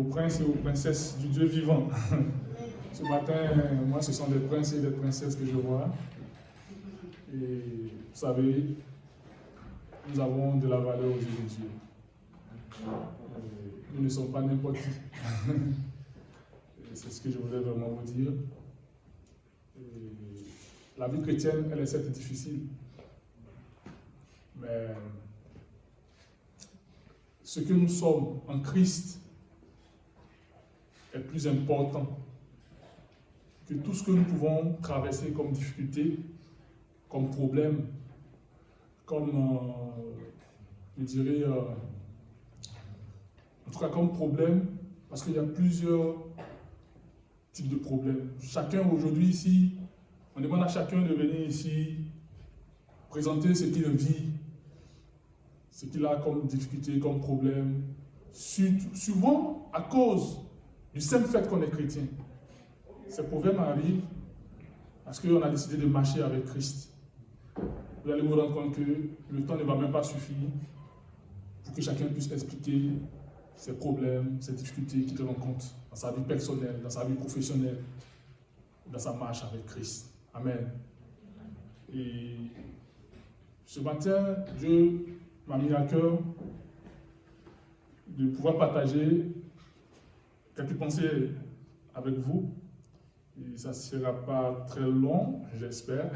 princes et aux princesses du Dieu vivant. Ce matin, moi, ce sont des princes et des princesses que je vois. Et vous savez, nous avons de la valeur aux yeux de Dieu. Nous ne sommes pas n'importe qui. C'est ce que je voulais vraiment vous dire. Et la vie chrétienne, elle est certes difficile. Mais ce que nous sommes en Christ est plus important que tout ce que nous pouvons traverser comme difficulté, comme problème, comme, je dirais, en tout cas comme problème, parce qu'il y a plusieurs types de problèmes. Chacun aujourd'hui ici, on demande à chacun de venir ici, présenter ce qu'il vit, ce qu'il a comme difficulté, comme problème, souvent à cause du simple fait qu'on est chrétien. Ces problèmes arrivent parce qu'on a décidé de marcher avec Christ. Vous allez vous rendre compte que le temps ne va même pas suffire pour que chacun puisse expliquer ses problèmes, ses difficultés qu'il rencontre dans sa vie personnelle, dans sa vie professionnelle, dans sa marche avec Christ. Amen. Et ce matin, Dieu m'a mis à cœur de pouvoir partager quelques pensées avec vous. Et ça ne sera pas très long, j'espère.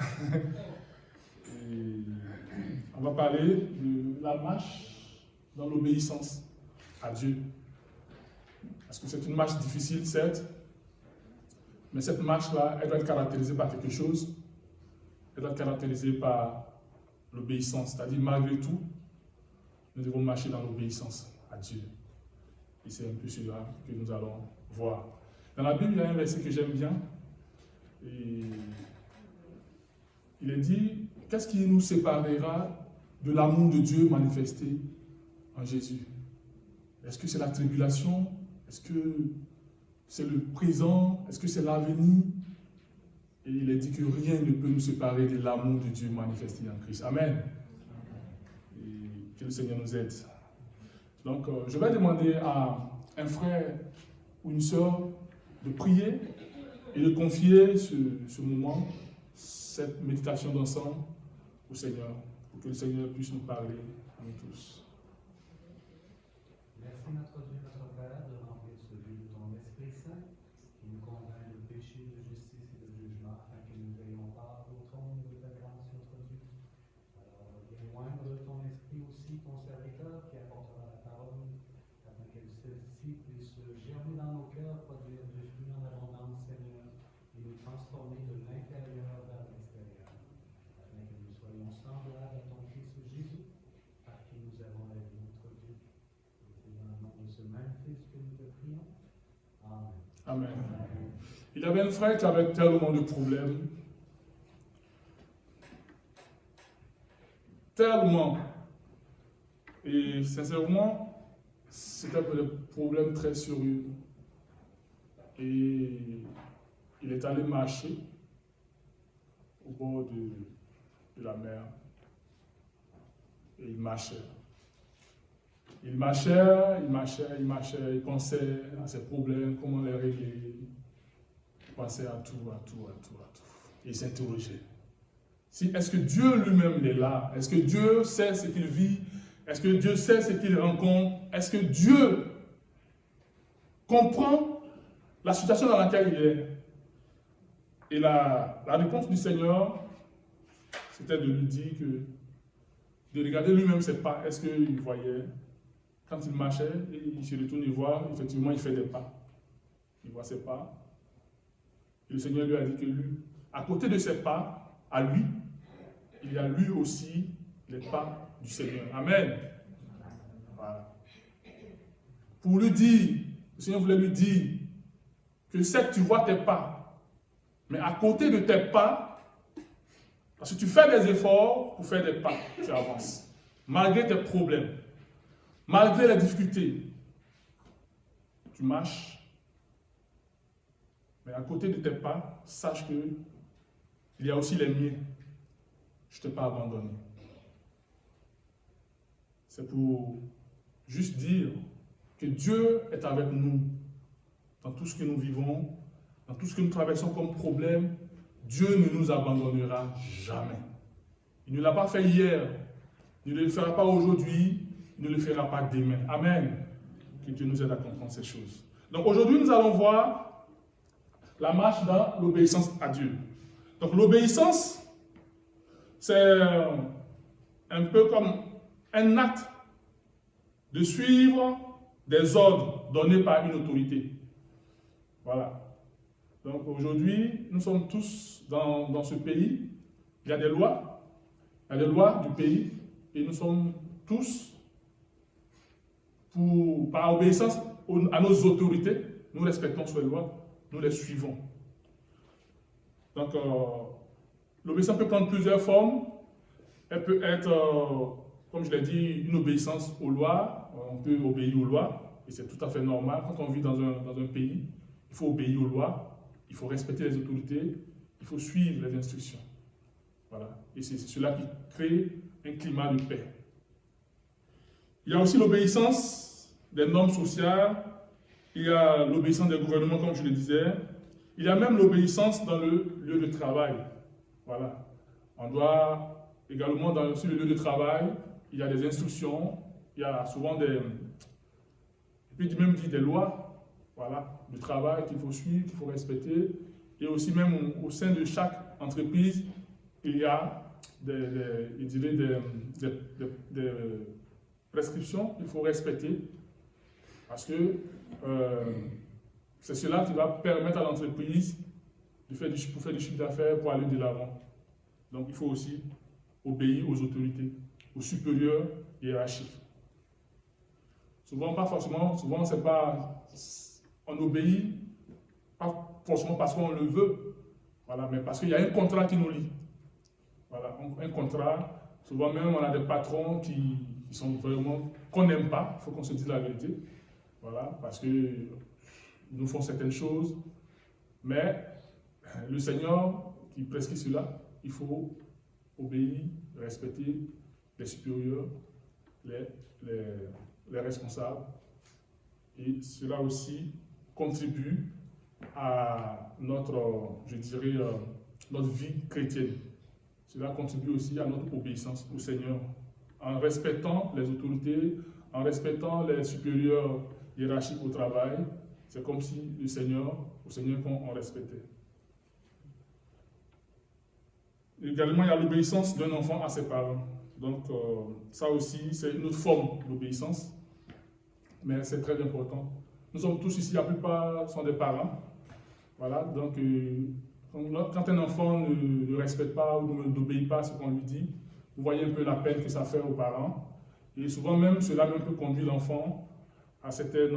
On va parler de la marche dans l'obéissance à Dieu. Parce que c'est une marche difficile, certes, mais cette marche-là, elle doit être caractérisée par quelque chose. Elle doit être caractérisée par l'obéissance. C'est-à-dire, malgré tout, nous devons marcher dans l'obéissance à Dieu. Et c'est un peu cela que nous allons voir. Dans la Bible, il y a un verset que j'aime bien. Et il est dit, qu'est-ce qui nous séparera de l'amour de Dieu manifesté en Jésus? Est-ce que c'est la tribulation? Est-ce que c'est le présent? Est-ce que c'est l'avenir? Et il est dit que rien ne peut nous séparer de l'amour de Dieu manifesté en Christ. Amen. Et que le Seigneur nous aide. Donc, je vais demander à un frère ou une sœur de prier et de confier ce moment, cette méditation d'ensemble au Seigneur, pour que le Seigneur puisse nous parler à nous tous. Merci notre Dieu, notre Père, de remplir ce lieu de ton Esprit Saint, qui nous convainc de péché, de justice et de jugement, afin que nous ayons part au trône de ta grâce, notre Dieu. Alors, viens joindre de ton Esprit aussi ton serviteur qui apportera la parole, afin que celle-ci puisse germer dans nos cœurs, produire du fruit en abondance, Seigneur, et nous transformer de l'intérieur vers l'extérieur, afin que nous soyons semblables à ton Fils Jésus, par qui nous avons la vie, notre Dieu. C'est dans le nom de ce même Fils que nous te prions. Amen. Amen. Il y avait un frère qui avait tellement de problèmes. Tellement. Et sincèrement, c'était un problème très sérieux. Et il est allé marcher au bord de la mer. Et il marchait. Il marchait, il pensait à ses problèmes, comment les régler. Il pensait à tout. Et il s'interrogeait. Est-ce que Dieu lui-même il est là? Est-ce que Dieu sait ce qu'il vit? Est-ce que Dieu sait ce qu'il rencontre? Est-ce que Dieu comprend la situation dans laquelle il est? Et la réponse du Seigneur, c'était de lui dire de regarder lui-même ses pas. Est-ce qu'il voyait? Quand il marchait, il se retourne et voit, effectivement, il fait des pas. Il voit ses pas. Et le Seigneur lui a dit que lui, à côté de ses pas, à lui, il y a lui aussi les pas du Seigneur. Amen. Voilà. Pour lui dire, le Seigneur voulait lui dire que certes tu vois tes pas, mais à côté de tes pas, parce que tu fais des efforts pour faire des pas, tu avances. Malgré tes problèmes, malgré les difficultés, tu marches. Mais à côté de tes pas, sache que il y a aussi les miens. Je ne t'ai pas abandonné. C'est pour juste dire que Dieu est avec nous dans tout ce que nous vivons, dans tout ce que nous traversons comme problème, Dieu ne nous abandonnera jamais. Il ne l'a pas fait hier, il ne le fera pas aujourd'hui, il ne le fera pas demain. Amen. Que Dieu nous aide à comprendre ces choses. Donc aujourd'hui, nous allons voir la marche dans l'obéissance à Dieu. Donc l'obéissance, c'est un peu comme un acte de suivre des ordres donnés par une autorité. Voilà. Donc aujourd'hui, nous sommes tous dans ce pays. Il y a des lois. Il y a des lois du pays. Et nous sommes tous, par obéissance à nos autorités, nous respectons ces lois, nous les suivons. Donc, l'obéissance peut prendre plusieurs formes. Elle peut être, comme je l'ai dit, une obéissance aux lois. On peut obéir aux lois, et c'est tout à fait normal. Quand on vit dans un pays, il faut obéir aux lois, il faut respecter les autorités, il faut suivre les instructions. Voilà. Et c'est cela qui crée un climat de paix. Il y a aussi l'obéissance des normes sociales, il y a l'obéissance des gouvernements, comme je le disais, il y a même l'obéissance dans le lieu de travail. Voilà. On doit également, sur le lieu de travail, il y a des instructions, il y a souvent des lois, voilà, du travail qu'il faut suivre, qu'il faut respecter. Et aussi même au sein de chaque entreprise, il y a des prescriptions qu'il faut respecter parce que c'est cela qui va permettre à l'entreprise de faire du chiffre d'affaires pour aller de l'avant. Donc il faut aussi obéir aux autorités, aux supérieurs hiérarchiques. Souvent, on obéit, pas forcément parce qu'on le veut, voilà, mais parce qu'il y a un contrat qui nous lie. Voilà, un contrat, souvent même on a des patrons qui sont vraiment, qu'on n'aime pas, il faut qu'on se dise la vérité, voilà, parce qu'ils nous font certaines choses, mais le Seigneur qui prescrit cela, il faut obéir, respecter les supérieurs, les responsables, et cela aussi contribue à notre vie chrétienne. Cela contribue aussi à notre obéissance au Seigneur. En respectant les autorités, en respectant les supérieurs hiérarchiques au travail, c'est comme si au Seigneur qu'on respectait. Également, il y a l'obéissance d'un enfant à ses parents. Donc, ça aussi, c'est une autre forme d'obéissance, mais c'est très important. Nous sommes tous ici, la plupart sont des parents. Voilà, donc quand un enfant ne respecte pas ou n'obéit pas à ce qu'on lui dit, vous voyez un peu la peine que ça fait aux parents. Et souvent même, cela même peut conduire l'enfant à certaines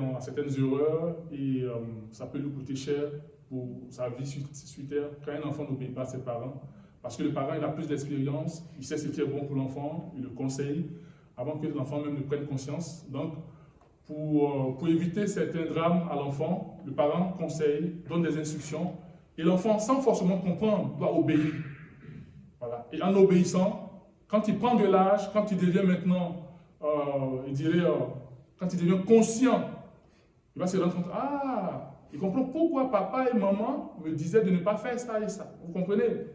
erreurs et ça peut lui coûter cher pour sa vie sur terre quand un enfant n'obéit pas à ses parents. Parce que le parent il a plus d'expérience, il sait ce qui est bon pour l'enfant, il le conseille avant que l'enfant même ne prenne conscience. Donc, pour éviter certains drames à l'enfant, le parent conseille, donne des instructions et l'enfant, sans forcément comprendre, doit obéir. Voilà. Et en obéissant, quand il prend de l'âge, quand il devient maintenant, quand il devient conscient, il va se rendre compte, il comprend pourquoi papa et maman me disaient de ne pas faire ça et ça. Vous comprenez?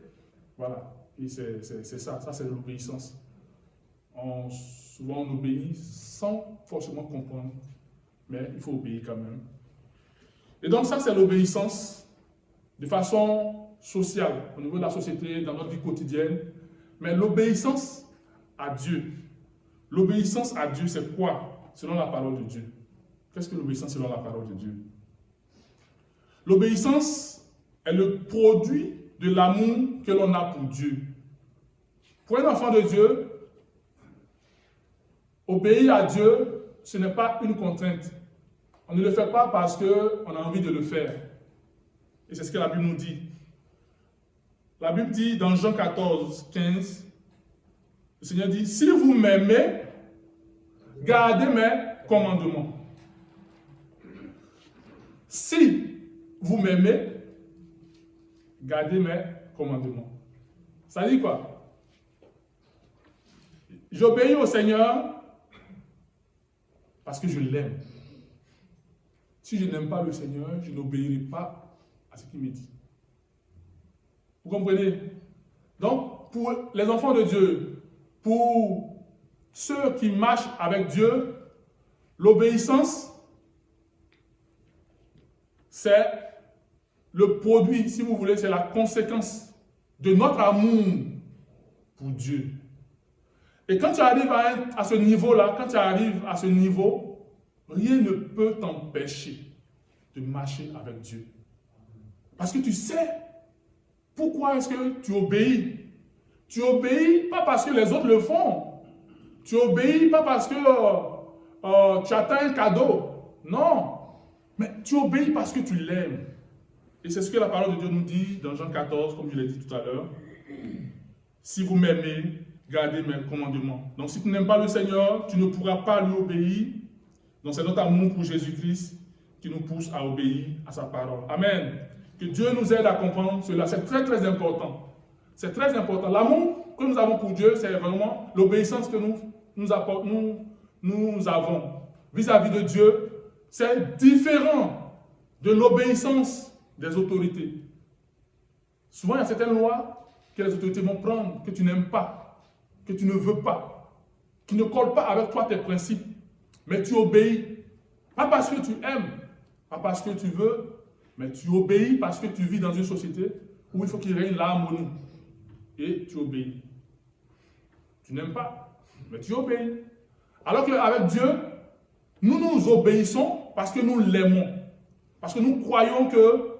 Voilà. Et c'est ça c'est l'obéissance. Souvent on obéit sans forcément comprendre, mais il faut obéir quand même. Et donc ça c'est l'obéissance de façon sociale, au niveau de la société, dans notre vie quotidienne. Mais l'obéissance à Dieu, c'est quoi selon la parole de Dieu? Qu'est-ce que l'obéissance selon la parole de Dieu? L'obéissance est le produit de l'amour que l'on a pour Dieu. Pour un enfant de Dieu, obéir à Dieu, ce n'est pas une contrainte. On ne le fait pas parce qu'on a envie de le faire. Et c'est ce que la Bible nous dit. La Bible dit dans Jean 14, 15, le Seigneur dit, si vous m'aimez, gardez mes commandements. Si vous m'aimez, gardez mes commandements. Ça dit quoi? J'obéis au Seigneur parce que je l'aime. si je n'aime pas le Seigneur, je n'obéirai pas à ce qu'il me dit. Vous comprenez? Donc, pour les enfants de Dieu, pour ceux qui marchent avec Dieu, l'obéissance, c'est le produit, si vous voulez, c'est la conséquence de notre amour pour Dieu. Et quand tu arrives à ce niveau-là, quand tu arrives à ce niveau, rien ne peut t'empêcher de marcher avec Dieu. Parce que tu sais pourquoi est-ce que tu obéis. Tu obéis pas parce que les autres le font. Tu obéis pas parce que tu attends un cadeau. Non. Mais tu obéis parce que tu l'aimes. Et c'est ce que la parole de Dieu nous dit dans Jean 14, comme je l'ai dit tout à l'heure. Si vous m'aimez, gardez mes commandements. Donc si tu n'aimes pas le Seigneur, tu ne pourras pas lui obéir. Donc c'est notre amour pour Jésus-Christ qui nous pousse à obéir à sa parole. Amen. Que Dieu nous aide à comprendre cela. C'est très très important. C'est très important. L'amour que nous avons pour Dieu, c'est vraiment l'obéissance que nous avons vis-à-vis de Dieu. C'est différent de l'obéissance des autorités. Souvent, il y a certaines lois que les autorités vont prendre, que tu n'aimes pas, que tu ne veux pas, qui ne collent pas avec toi tes principes. Mais tu obéis. Pas parce que tu aimes, pas parce que tu veux, mais tu obéis parce que tu vis dans une société où il faut qu'il règne l'harmonie. Et tu obéis. Tu n'aimes pas, mais tu obéis. Alors qu'avec Dieu, nous obéissons parce que nous l'aimons. Parce que nous croyons que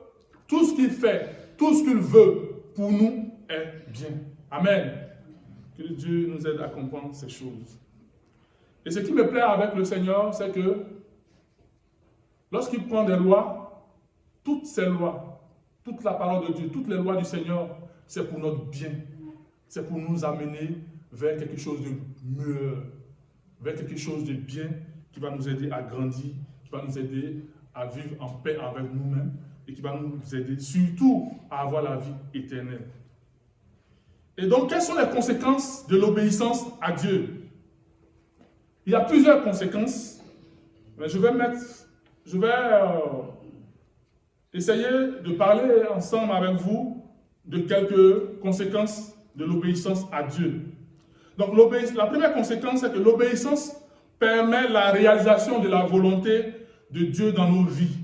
tout ce qu'il fait, tout ce qu'il veut pour nous est bien. Amen. Que Dieu nous aide à comprendre ces choses. Et ce qui me plaît avec le Seigneur, c'est que lorsqu'il prend des lois, toutes ces lois, toute la parole de Dieu, toutes les lois du Seigneur, c'est pour notre bien. C'est pour nous amener vers quelque chose de meilleur, vers quelque chose de bien qui va nous aider à grandir, qui va nous aider à vivre en paix avec nous-mêmes et qui va nous aider surtout à avoir la vie éternelle. Et donc, quelles sont les conséquences de l'obéissance à Dieu? Il y a plusieurs conséquences, mais je vais essayer de parler ensemble avec vous de quelques conséquences de l'obéissance à Dieu. Donc, la première conséquence, c'est que l'obéissance permet la réalisation de la volonté de Dieu dans nos vies,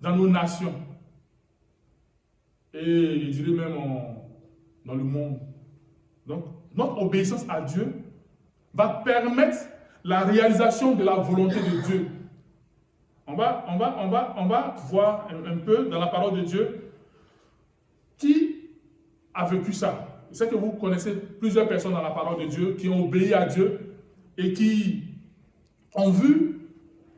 dans nos nations. Et je dirais même dans le monde. Donc, notre obéissance à Dieu va permettre la réalisation de la volonté de Dieu. On va voir un peu dans la parole de Dieu qui a vécu ça. Je sais que vous connaissez plusieurs personnes dans la parole de Dieu qui ont obéi à Dieu et qui ont vu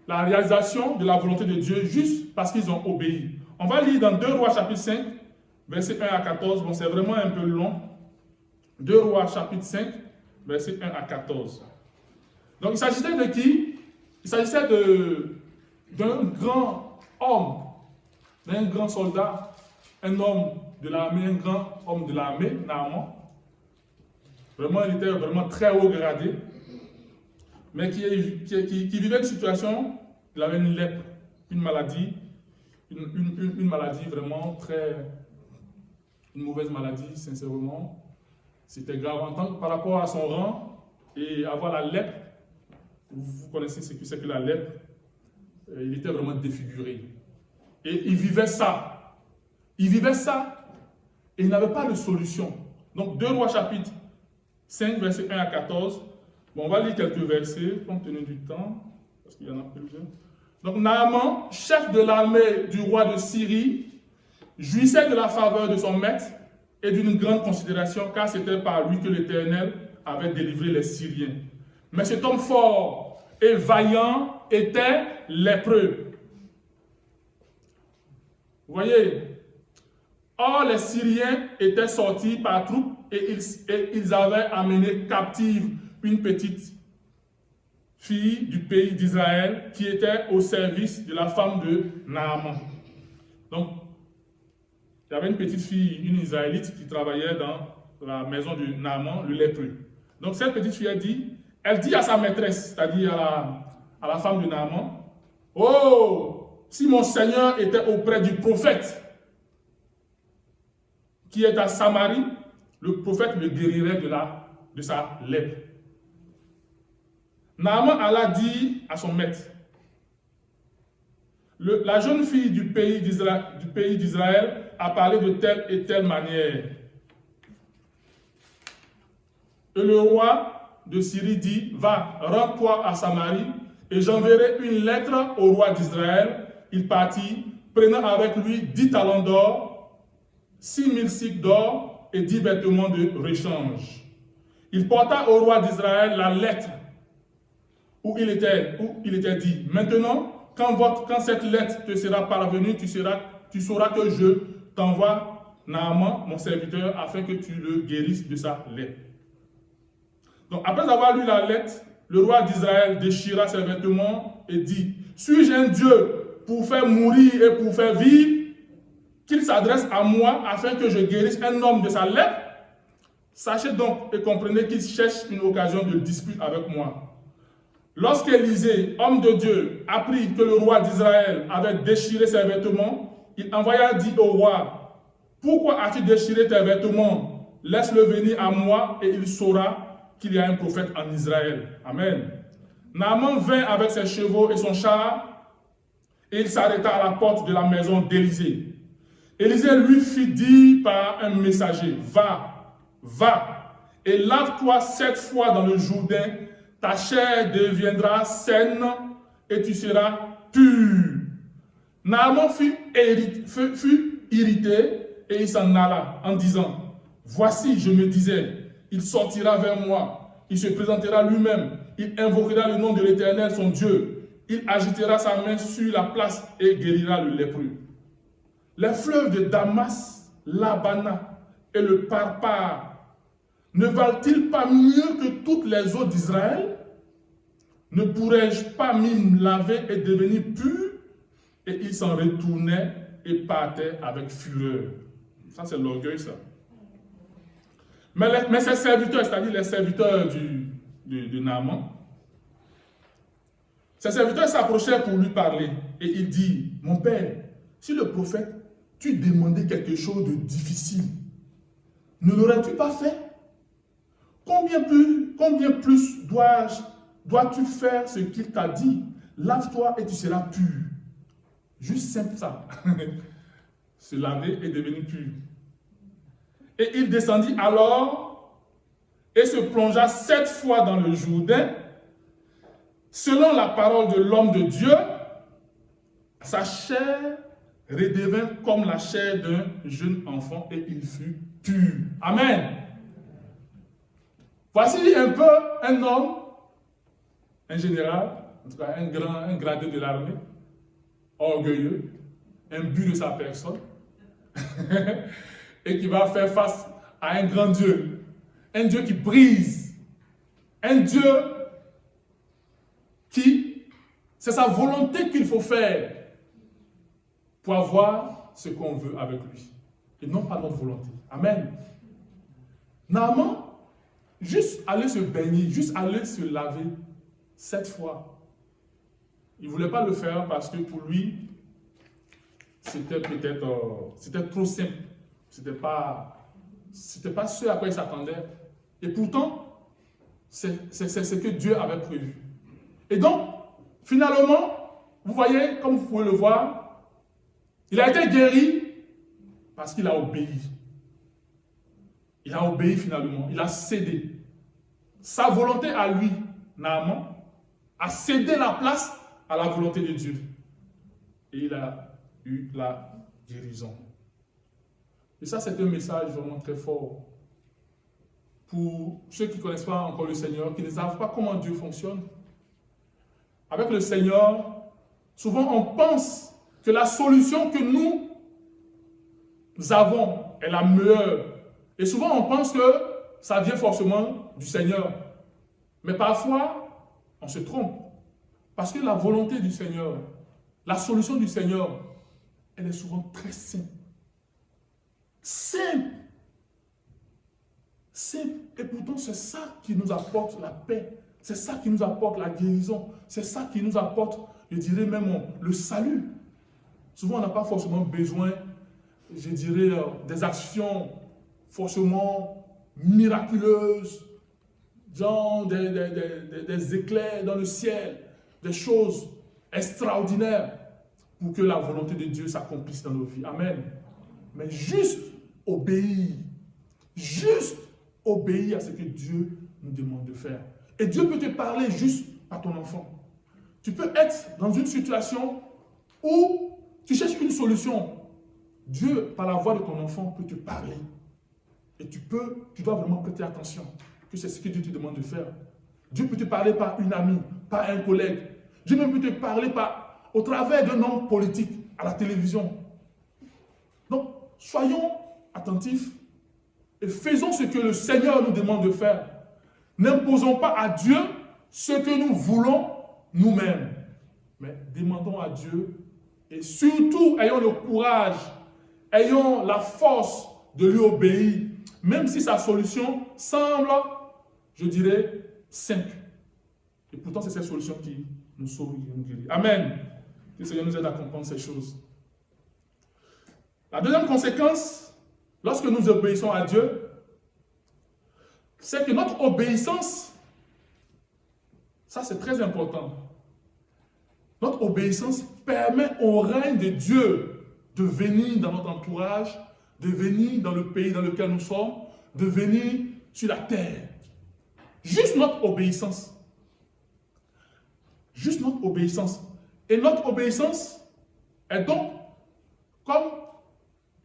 la réalisation de la volonté de Dieu juste parce qu'ils ont obéi. On va lire dans 2 Rois chapitre 5, versets 1 à 14. Bon, c'est vraiment un peu long. 2 Rois chapitre 5, versets 1 à 14. Donc, il s'agissait de qui? Il s'agissait d'un grand homme, d'un grand soldat, un homme de l'armée, un grand homme de l'armée, Naaman. Vraiment, il était vraiment très haut gradé, mais qui vivait une situation, il avait une lèpre, une maladie, une maladie vraiment une mauvaise maladie, sincèrement. C'était grave par rapport à son rang et avoir la lèpre. Vous connaissez ce que c'est que la lèpre. Il était vraiment défiguré. Et il vivait ça. Il vivait ça et il n'avait pas de solution. Donc, 2 Rois chapitre 5, versets 1 à 14. Bon, on va lire quelques versets, compte tenu du temps, parce qu'il y en a plusieurs. Donc, Naaman, chef de l'armée du roi de Syrie, jouissait de la faveur de son maître et d'une grande considération, car c'était par lui que l'Éternel avait délivré les Syriens. Mais cet homme fort et vaillant était lépreux. Vous voyez? Or, les Syriens étaient sortis par troupes et ils avaient amené captive une petite fille du pays d'Israël qui était au service de la femme de Naaman. Donc, il y avait une petite fille, une Israélite, qui travaillait dans la maison de Naaman, le lépreux. Donc, cette petite fille, elle dit à sa maîtresse, c'est-à-dire à la femme de Naaman, « Oh, si mon Seigneur était auprès du prophète qui est à Samarie, le prophète le guérirait de sa lèpre. Naaman alla dire à son maître, la jeune fille du pays d'Israël a parlé de telle et telle manière. Et le roi de Syrie dit, va, rends-toi à Samarie, et j'enverrai une lettre au roi d'Israël. Il partit, prenant avec lui 10 talents d'or, 6000 cycles d'or et 10 vêtements de rechange. Il porta au roi d'Israël la lettre où il était dit, maintenant, quand cette lettre te sera parvenue, tu sauras que je t'envoie Naaman, mon serviteur, afin que tu le guérisses de sa lèpre. Donc, après avoir lu la lettre, le roi d'Israël déchira ses vêtements et dit, suis-je un Dieu pour faire mourir et pour faire vivre, qu'il s'adresse à moi afin que je guérisse un homme de sa lèpre? Sachez donc et comprenez qu'il cherche une occasion de dispute avec moi. Lorsqu'Élisée, homme de Dieu, apprit que le roi d'Israël avait déchiré ses vêtements, il envoya dire au roi, pourquoi as-tu déchiré tes vêtements? Laisse-le venir à moi et il saura qu'il y a un prophète en Israël. Amen. Naaman vint avec ses chevaux et son char et il s'arrêta à la porte de la maison d'Élisée. Élisée lui fit dire par un messager, va et lave-toi 7 fois dans le Jourdain, ta chair deviendra saine et tu seras pur. Naaman fut irrité et il s'en alla en disant, voici, je me disais, il sortira vers moi, il se présentera lui-même, il invoquera le nom de l'Éternel, son Dieu, il agitera sa main sur la place et guérira le lépreux. Les fleuves de Damas, l'Abana et le Parpar ne valent-ils pas mieux que toutes les eaux d'Israël? Ne pourrais-je pas m'y laver et devenir pur? Et il s'en retournait et partait avec fureur. Ça, c'est l'orgueil, ça. Mais ses serviteurs, c'est-à-dire les serviteurs de Naaman, ses serviteurs s'approchèrent pour lui parler. Et il dit, mon père, si le prophète t'eût demandé quelque chose de difficile, ne l'aurais-tu pas fait? Combien plus dois-tu faire ce qu'il t'a dit? Lave-toi et tu seras pur. Juste simple ça. Se laver et devenir pur. Et il descendit alors et se plongea 7 fois dans le Jourdain. Selon la parole de l'homme de Dieu, sa chair redevint comme la chair d'un jeune enfant et il fut pur. Amen. Voici un peu un homme, un général, en tout cas un gradé de l'armée, orgueilleux, imbu de sa personne, et qui va faire face à un grand Dieu, un Dieu qui brise, un Dieu qui, c'est sa volonté qu'il faut faire pour avoir ce qu'on veut avec lui, et non pas notre volonté. Amen. Naaman, juste aller se baigner, juste aller se laver 7 fois. Il ne voulait pas le faire parce que pour lui, c'était trop simple. C'était pas ce à quoi il s'attendait. Et pourtant, c'est ce que Dieu avait prévu. Et donc, finalement, vous voyez, comme vous pouvez le voir, il a été guéri parce qu'il a obéi. Il a obéi finalement, il a cédé. Sa volonté à lui, Naaman, a cédé la place à la volonté de Dieu. Et il a eu la guérison. Et ça, c'est un message vraiment très fort pour ceux qui ne connaissent pas encore le Seigneur, qui ne savent pas comment Dieu fonctionne. Avec le Seigneur, souvent on pense que la solution que nous avons est la meilleure. Et souvent on pense que ça vient forcément du Seigneur. Mais parfois, on se trompe. Parce que la volonté du Seigneur, la solution du Seigneur, elle est souvent très simple. Simple. Simple. Et pourtant, c'est ça qui nous apporte la paix. C'est ça qui nous apporte la guérison. C'est ça qui nous apporte, je dirais même, le salut. Souvent, on n'a pas forcément besoin, je dirais, des actions forcément miraculeuses, genre des éclairs dans le ciel, des choses extraordinaires pour que la volonté de Dieu s'accomplisse dans nos vies. Amen. Mais juste obéir à ce que Dieu nous demande de faire. Et Dieu peut te parler juste à ton enfant. Tu peux être dans une situation où tu cherches une solution. Dieu, par la voix de ton enfant, peut te parler. Et tu dois vraiment prêter attention que c'est ce que Dieu te demande de faire. Dieu peut te parler par une amie, par un collègue. Dieu même peut te parler au travers d'un homme politique à la télévision. Donc, soyons attentifs et faisons ce que le Seigneur nous demande de faire. N'imposons pas à Dieu ce que nous voulons nous-mêmes. Mais demandons à Dieu et surtout ayons le courage, ayons la force de lui obéir, même si sa solution semble, je dirais, simple. Et pourtant, c'est cette solution qui nous sauve et nous guérit. Amen. Que le Seigneur nous aide à comprendre ces choses. La deuxième conséquence, lorsque nous obéissons à Dieu, c'est que notre obéissance, ça c'est très important, notre obéissance permet au règne de Dieu de venir dans notre entourage, de venir dans le pays dans lequel nous sommes, de venir sur la terre. Juste notre obéissance. Juste notre obéissance. Et notre obéissance est donc comme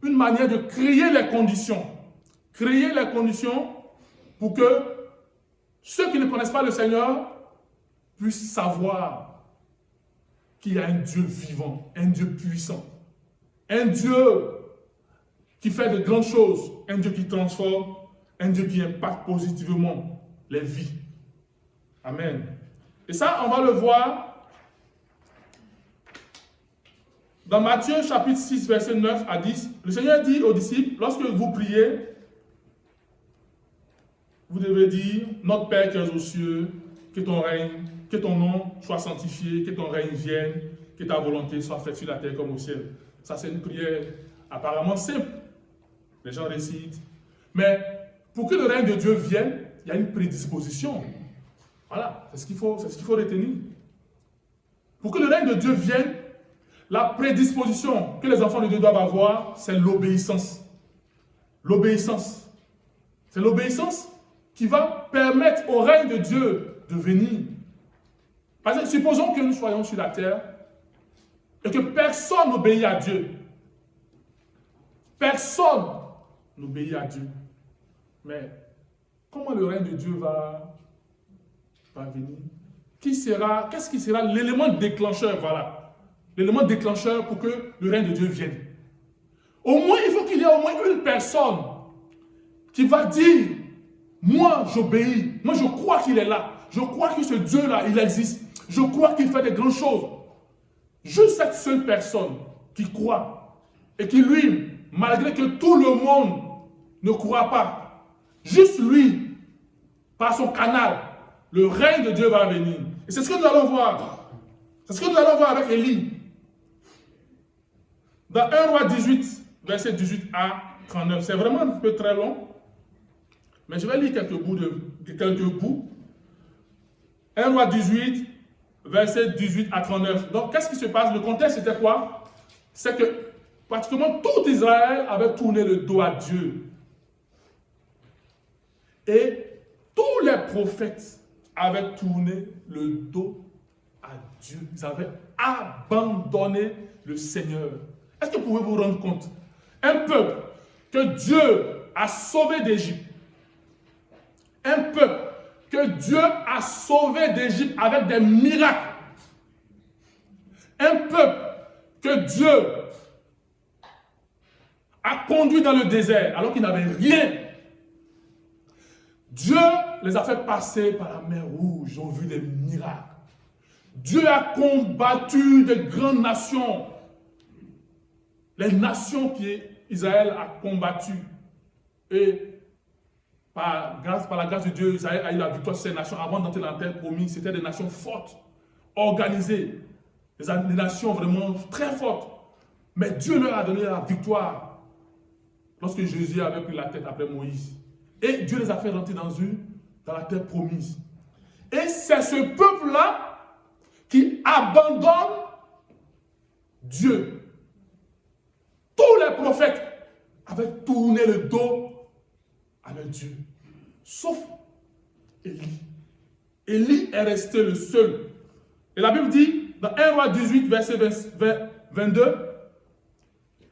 une manière de créer les conditions. Créer les conditions pour que ceux qui ne connaissent pas le Seigneur puissent savoir qu'il y a un Dieu vivant, un Dieu puissant, un Dieu qui fait de grandes choses, un Dieu qui transforme, un Dieu qui impacte positivement les vies. Amen. Et ça, on va le voir dans Matthieu chapitre 6, verset 9 à 10. Le Seigneur dit aux disciples, lorsque vous priez, vous devez dire, notre Père qui es aux cieux, que ton règne, que ton nom soit sanctifié, que ton règne vienne, que ta volonté soit faite sur la terre comme au ciel. Ça, c'est une prière apparemment simple. Les gens récitent. Mais pour que le règne de Dieu vienne, il y a une prédisposition. Voilà, c'est ce qu'il faut retenir. Pour que le règne de Dieu vienne, la prédisposition que les enfants de Dieu doivent avoir, c'est l'obéissance. L'obéissance. C'est l'obéissance qui va permettre au règne de Dieu de venir. Parce que supposons que nous soyons sur la terre et que personne n'obéit à Dieu. Personne n'obéit à Dieu. Mais comment le règne de Dieu va venir? Qu'est-ce qui sera l'élément déclencheur, voilà. L'élément déclencheur pour que le règne de Dieu vienne. Au moins, il faut qu'il y ait au moins une personne qui va dire, moi j'obéis, moi je crois qu'il est là, je crois que ce Dieu-là, il existe, je crois qu'il fait de grandes choses. Juste cette seule personne qui croit et qui lui, malgré que tout le monde ne croit pas, juste lui, par son canal, le règne de Dieu va venir. Et c'est ce que nous allons voir. C'est ce que nous allons voir avec Élie. Dans 1 Roi 18, verset 18 à 39. C'est vraiment un peu très long. Mais je vais lire quelques bouts. 1 Roi 18, verset 18 à 39. Donc, qu'est-ce qui se passe? Le contexte, c'était quoi? C'est que pratiquement tout Israël avait tourné le dos à Dieu. Et tous les prophètes avaient tourné le dos à Dieu. Ils avaient abandonné le Seigneur. Est-ce que vous pouvez vous rendre compte? Un peuple que Dieu a sauvé d'Égypte. Un peuple que Dieu a sauvé d'Égypte avec des miracles. Un peuple que Dieu a conduit dans le désert alors qu'il n'avait rien. Dieu les a fait passer par la mer Rouge. Ils ont vu des miracles. Dieu a combattu de grandes nations. Les nations qu'Israël a combattues. Et par la grâce de Dieu, Israël a eu la victoire sur ces nations avant d'entrer dans la terre promise. C'était des nations fortes, organisées. Des nations vraiment très fortes. Mais Dieu leur a donné la victoire lorsque Jésus avait pris la tête après Moïse. Et Dieu les a fait rentrer dans la terre promise. Et c'est ce peuple-là qui abandonne Dieu. Tous les prophètes avaient tourné le dos avec Dieu. Sauf Élie. Élie est resté le seul. Et la Bible dit, dans 1 Roi 18, verset 22,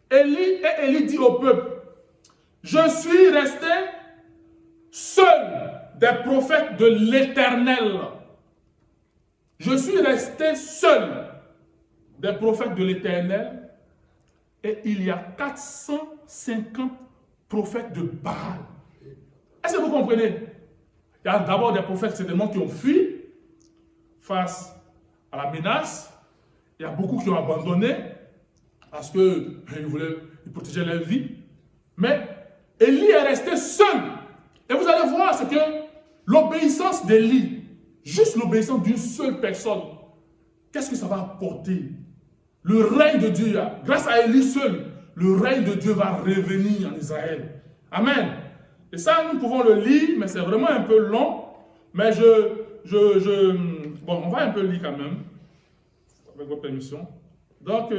Élie dit au peuple, je suis resté seul des prophètes de l'Éternel. Je suis resté seul des prophètes de l'Éternel. Et il y a 450 prophètes de Baal. Est-ce que vous comprenez? Il y a d'abord des prophètes certainement qui ont fui face à la menace. Il y a beaucoup qui ont abandonné parce qu'ils protégeaient leur vie. Mais Élie est resté seul. Et vous allez voir, c'est que l'obéissance d'Élie, juste l'obéissance d'une seule personne, qu'est-ce que ça va apporter? Le règne de Dieu, grâce à Élie seul, le règne de Dieu va revenir en Israël. Amen. Et ça, nous pouvons le lire, mais c'est vraiment un peu long. Mais bon, on va un peu lire quand même, avec votre permission. Donc,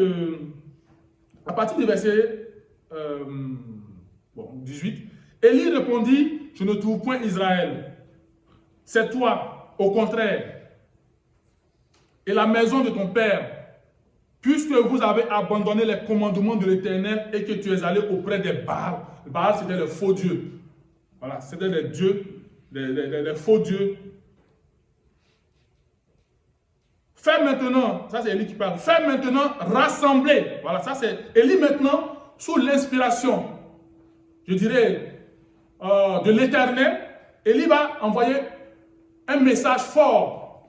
à partir du verset 18, Élie répondit, je ne trouve point Israël. C'est toi, au contraire, et la maison de ton père, puisque vous avez abandonné les commandements de l'Éternel et que tu es allé auprès des Baal. Les Baal, c'était les faux dieux. Voilà, c'était les dieux, les faux dieux. Fais maintenant, ça c'est Élie qui parle, fais maintenant rassembler. Voilà, ça c'est Élie maintenant sous l'inspiration, je dirais, de l'Éternel. Élie va envoyer un message fort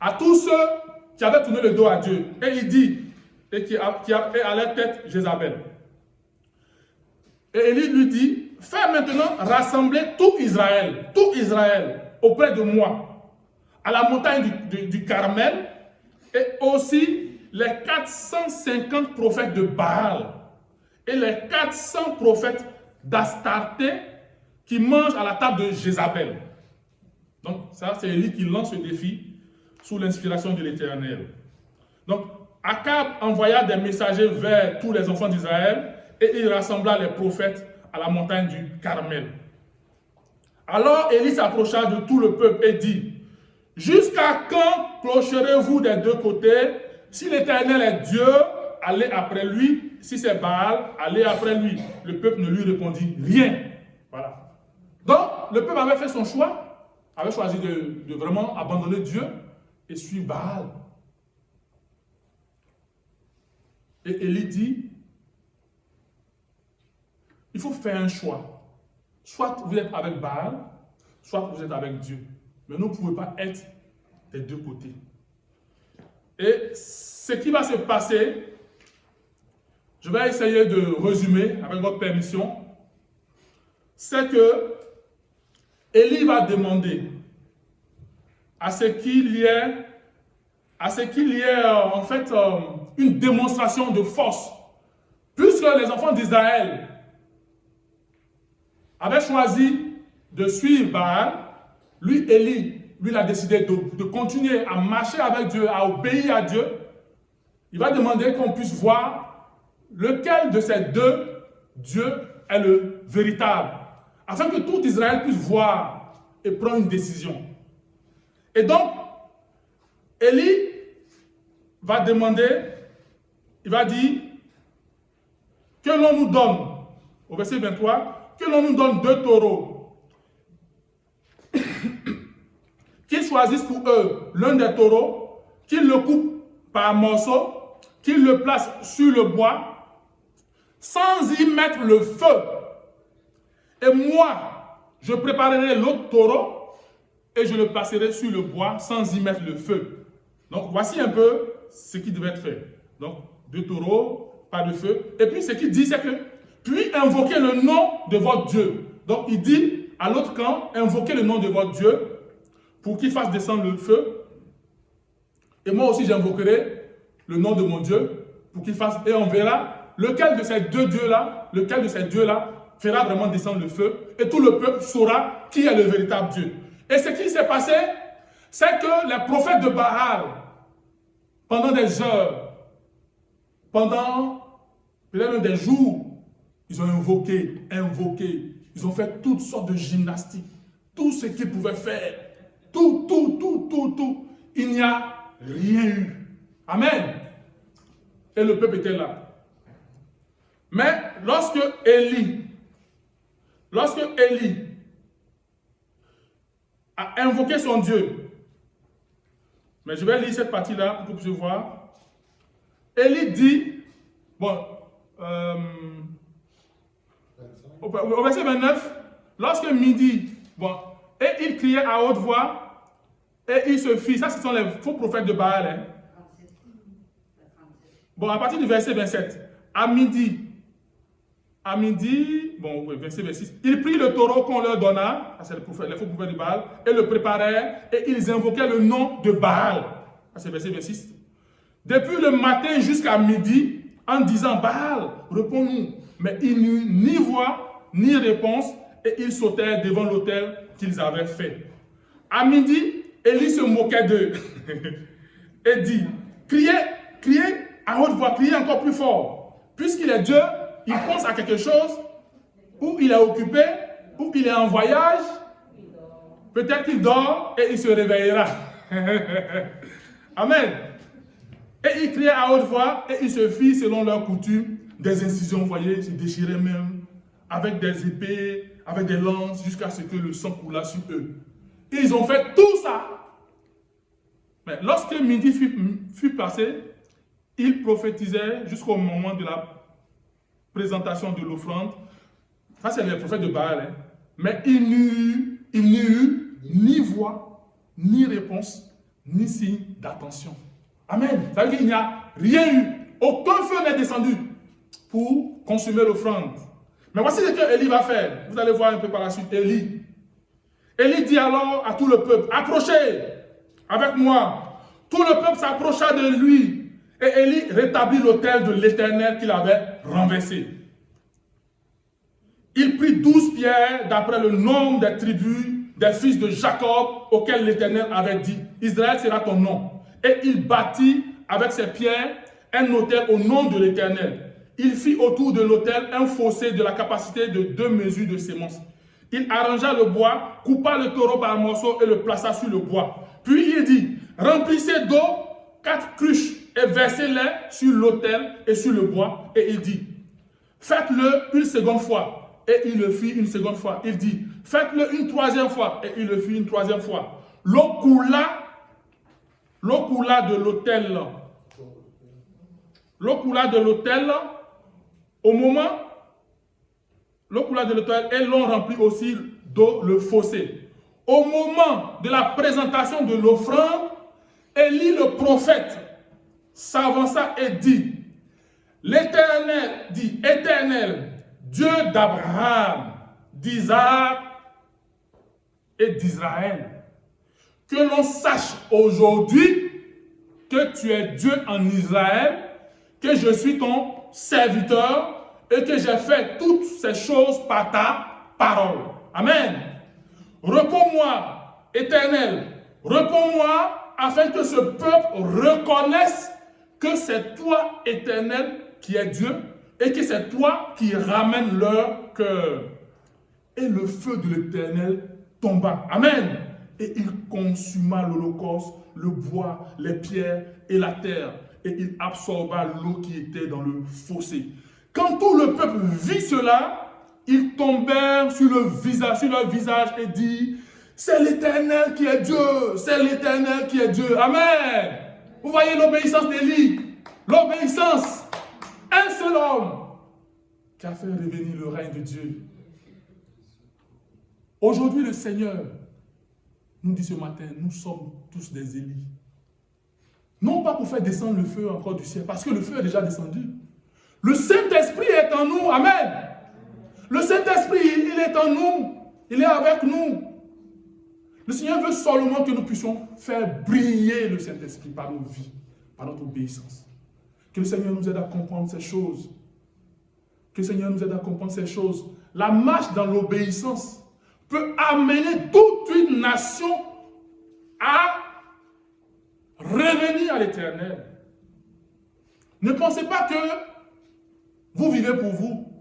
à tous ceux qui avaient tourné le dos à Dieu. Et il dit, et qui a à leur tête Jézabel. Et Élie lui dit, fais maintenant rassembler tout Israël auprès de moi, à la montagne du Carmel, et aussi les 450 prophètes de Baal, et les 400 prophètes d'Astarté qui mangent à la table de Jézabel. Donc ça, c'est Élie qui lance ce défi sous l'inspiration de l'Éternel. Donc, Akab envoya des messagers vers tous les enfants d'Israël et il rassembla les prophètes à la montagne du Carmel. Alors Élie s'approcha de tout le peuple et dit, « Jusqu'à quand clocherez-vous des deux côtés? Si l'Éternel est Dieu, allez après lui. Si c'est Baal, allez après lui. » Le peuple ne lui répondit rien. Voilà. Donc, le peuple avait fait son choix, avait choisi de vraiment abandonner Dieu et suivre Baal. Et Élie dit, il faut faire un choix. Soit vous êtes avec Baal, soit vous êtes avec Dieu. Mais vous ne pouvez pas être des deux côtés. Et ce qui va se passer, je vais essayer de résumer avec votre permission, c'est que Élie va demander à ce qu'il y ait en fait une démonstration de force. Puisque les enfants d'Israël avaient choisi de suivre Baal, lui, Élie, il a décidé de continuer à marcher avec Dieu, à obéir à Dieu. Il va demander qu'on puisse voir lequel de ces deux dieux est le véritable, afin que tout Israël puisse voir et prendre une décision. Et donc, Élie va demander, il va dire, que l'on nous donne, au verset 23, que l'on nous donne 2 taureaux, qu'ils choisissent pour eux l'un des taureaux, qu'ils le coupent par morceaux, qu'ils le placent sur le bois, sans y mettre le feu. Et moi, je préparerai l'autre taureau, et je le placerai sur le bois, sans y mettre le feu. Donc, voici un peu ce qui devait être fait. Donc, 2 taureaux, pas de feu. Et puis, ce qu'il dit, c'est que, puis invoquez le nom de votre Dieu. Donc, il dit à l'autre camp, invoquez le nom de votre Dieu pour qu'il fasse descendre le feu. Et moi aussi, j'invoquerai le nom de mon Dieu pour qu'il fasse, et on verra lequel de ces deux dieux-là fera vraiment descendre le feu, et tout le peuple saura qui est le véritable Dieu. Et ce qui s'est passé, c'est que les prophètes de Baal, pendant des heures, pendant peut-être même des jours, ils ont invoqué, ils ont fait toutes sortes de gymnastiques, tout ce qu'ils pouvaient faire, tout. Il n'y a rien eu. Amen. Et le peuple était là. Mais lorsque Élie a invoqué son Dieu, mais je vais lire cette partie-là pour que vous puissiez voir. Élie dit, bon, au verset 29, lorsque midi, bon, et il criait à haute voix, et il se fit, ça ce sont les faux prophètes de Baal. Hein. Bon, à partir du verset 27, à midi, bon, verset 26, ils prirent le taureau qu'on leur donna, c'est les faux prophètes de Baal, et le préparèrent, et ils invoquaient le nom de Baal. C'est verset 26. Depuis le matin jusqu'à midi, en disant Baal, réponds-nous. Mais il n'y eut ni voix, ni réponse, et ils sautèrent devant l'autel qu'ils avaient fait. À midi, Élie se moquait d'eux et dit, criez à haute voix, criez encore plus fort. Puisqu'il est Dieu, il pense à quelque chose, ou il est occupé, ou il est en voyage, peut-être qu'il dort et il se réveillera. Amen. Et il criait à haute voix et il se fit selon leur coutume des incisions, vous voyez, ils se déchiraient même avec des épées, avec des lances, jusqu'à ce que le sang coulât sur eux. Et ils ont fait tout ça. Mais lorsque midi fut passé, ils prophétisaient jusqu'au moment de la présentation de l'offrande. Ça, c'est les prophètes de Baal. Hein. Mais il n'y eut ni voix, ni réponse, ni signe d'attention. Amen. Ça veut dire qu'il n'y a rien eu. Aucun feu n'est descendu pour consumer l'offrande. Mais voici ce que Élie va faire. Vous allez voir un peu par la suite. Élie dit alors à tout le peuple, approchez avec moi. Tout le peuple s'approcha de lui. Et Élie rétablit l'autel de l'Éternel qu'il avait renversé. Il prit 12 pierres d'après le nombre des tribus des fils de Jacob auxquels l'Éternel avait dit, Israël sera ton nom. Et il bâtit avec ses pierres un autel au nom de l'Éternel. Il fit autour de l'autel un fossé de la capacité de 2 mesures de sémence. Il arrangea le bois, coupa le taureau par morceaux et le plaça sur le bois. Puis il dit, remplissez d'eau 4 cruches et versez-les sur l'autel et sur le bois. Et il dit, faites-le une seconde fois. Et il le fit une seconde fois. Il dit, faites-le une troisième fois. Et il le fit une troisième fois. L'eau coula de l'autel. L'eau coula de l'autel au moment, l'eau coula de l'autel et l'on remplit aussi d'eau le fossé. Au moment de la présentation de l'offrande, Élie le prophète s'avança et dit, l'Éternel dit, Éternel, Dieu d'Abraham, d'Isaac et d'Israël, que l'on sache aujourd'hui que tu es Dieu en Israël, que je suis ton serviteur et que j'ai fait toutes ces choses par ta parole. Amen. Réponds-moi, Éternel, réponds-moi afin que ce peuple reconnaisse que c'est toi, Éternel, qui es Dieu et que c'est toi qui ramènes leur cœur. Et le feu de l'Éternel tomba. Amen. Et il consuma l'holocauste, le bois, les pierres et la terre. Et il absorba l'eau qui était dans le fossé. Quand tout le peuple vit cela, ils tombèrent sur leur visage et dit, c'est l'Éternel qui est Dieu, c'est l'Éternel qui est Dieu. Amen. Vous voyez l'obéissance d'Élie, l'obéissance. Un seul homme qui a fait revenir le règne de Dieu. Aujourd'hui, le Seigneur nous dit ce matin, nous sommes tous des Élis. Non pas pour faire descendre le feu encore du ciel, parce que le feu est déjà descendu. Le Saint-Esprit est en nous. Amen. Le Saint-Esprit, il est en nous. Il est avec nous. Le Seigneur veut seulement que nous puissions faire briller le Saint-Esprit par nos vies, par notre obéissance. Que le Seigneur nous aide à comprendre ces choses. Que le Seigneur nous aide à comprendre ces choses. La marche dans l'obéissance peut amener toute une nation à revenir à l'Éternel. Ne pensez pas que vous vivez pour vous.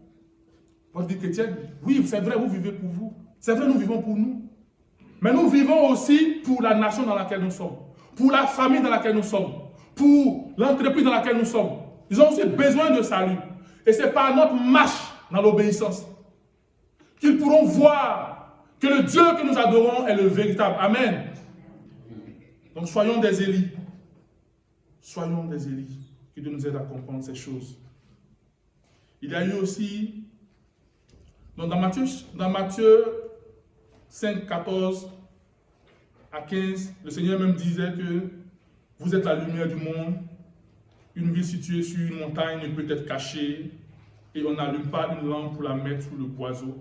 Votre vie chrétienne, oui, c'est vrai, vous vivez pour vous. C'est vrai, nous vivons pour nous. Mais nous vivons aussi pour la nation dans laquelle nous sommes, pour la famille dans laquelle nous sommes, pour l'entreprise dans laquelle nous sommes. Ils ont aussi besoin de salut. Et c'est par notre marche dans l'obéissance qu'ils pourront voir que le Dieu que nous adorons est le véritable. Amen. Donc soyons des Élis. Soyons des Élis. Que Dieu nous aide à comprendre ces choses. Il y a eu aussi, donc dans Matthieu 5, 14 à 15, le Seigneur même disait que vous êtes la lumière du monde. Une ville située sur une montagne ne peut être cachée et on n'allume pas une lampe pour la mettre sous le boiseau,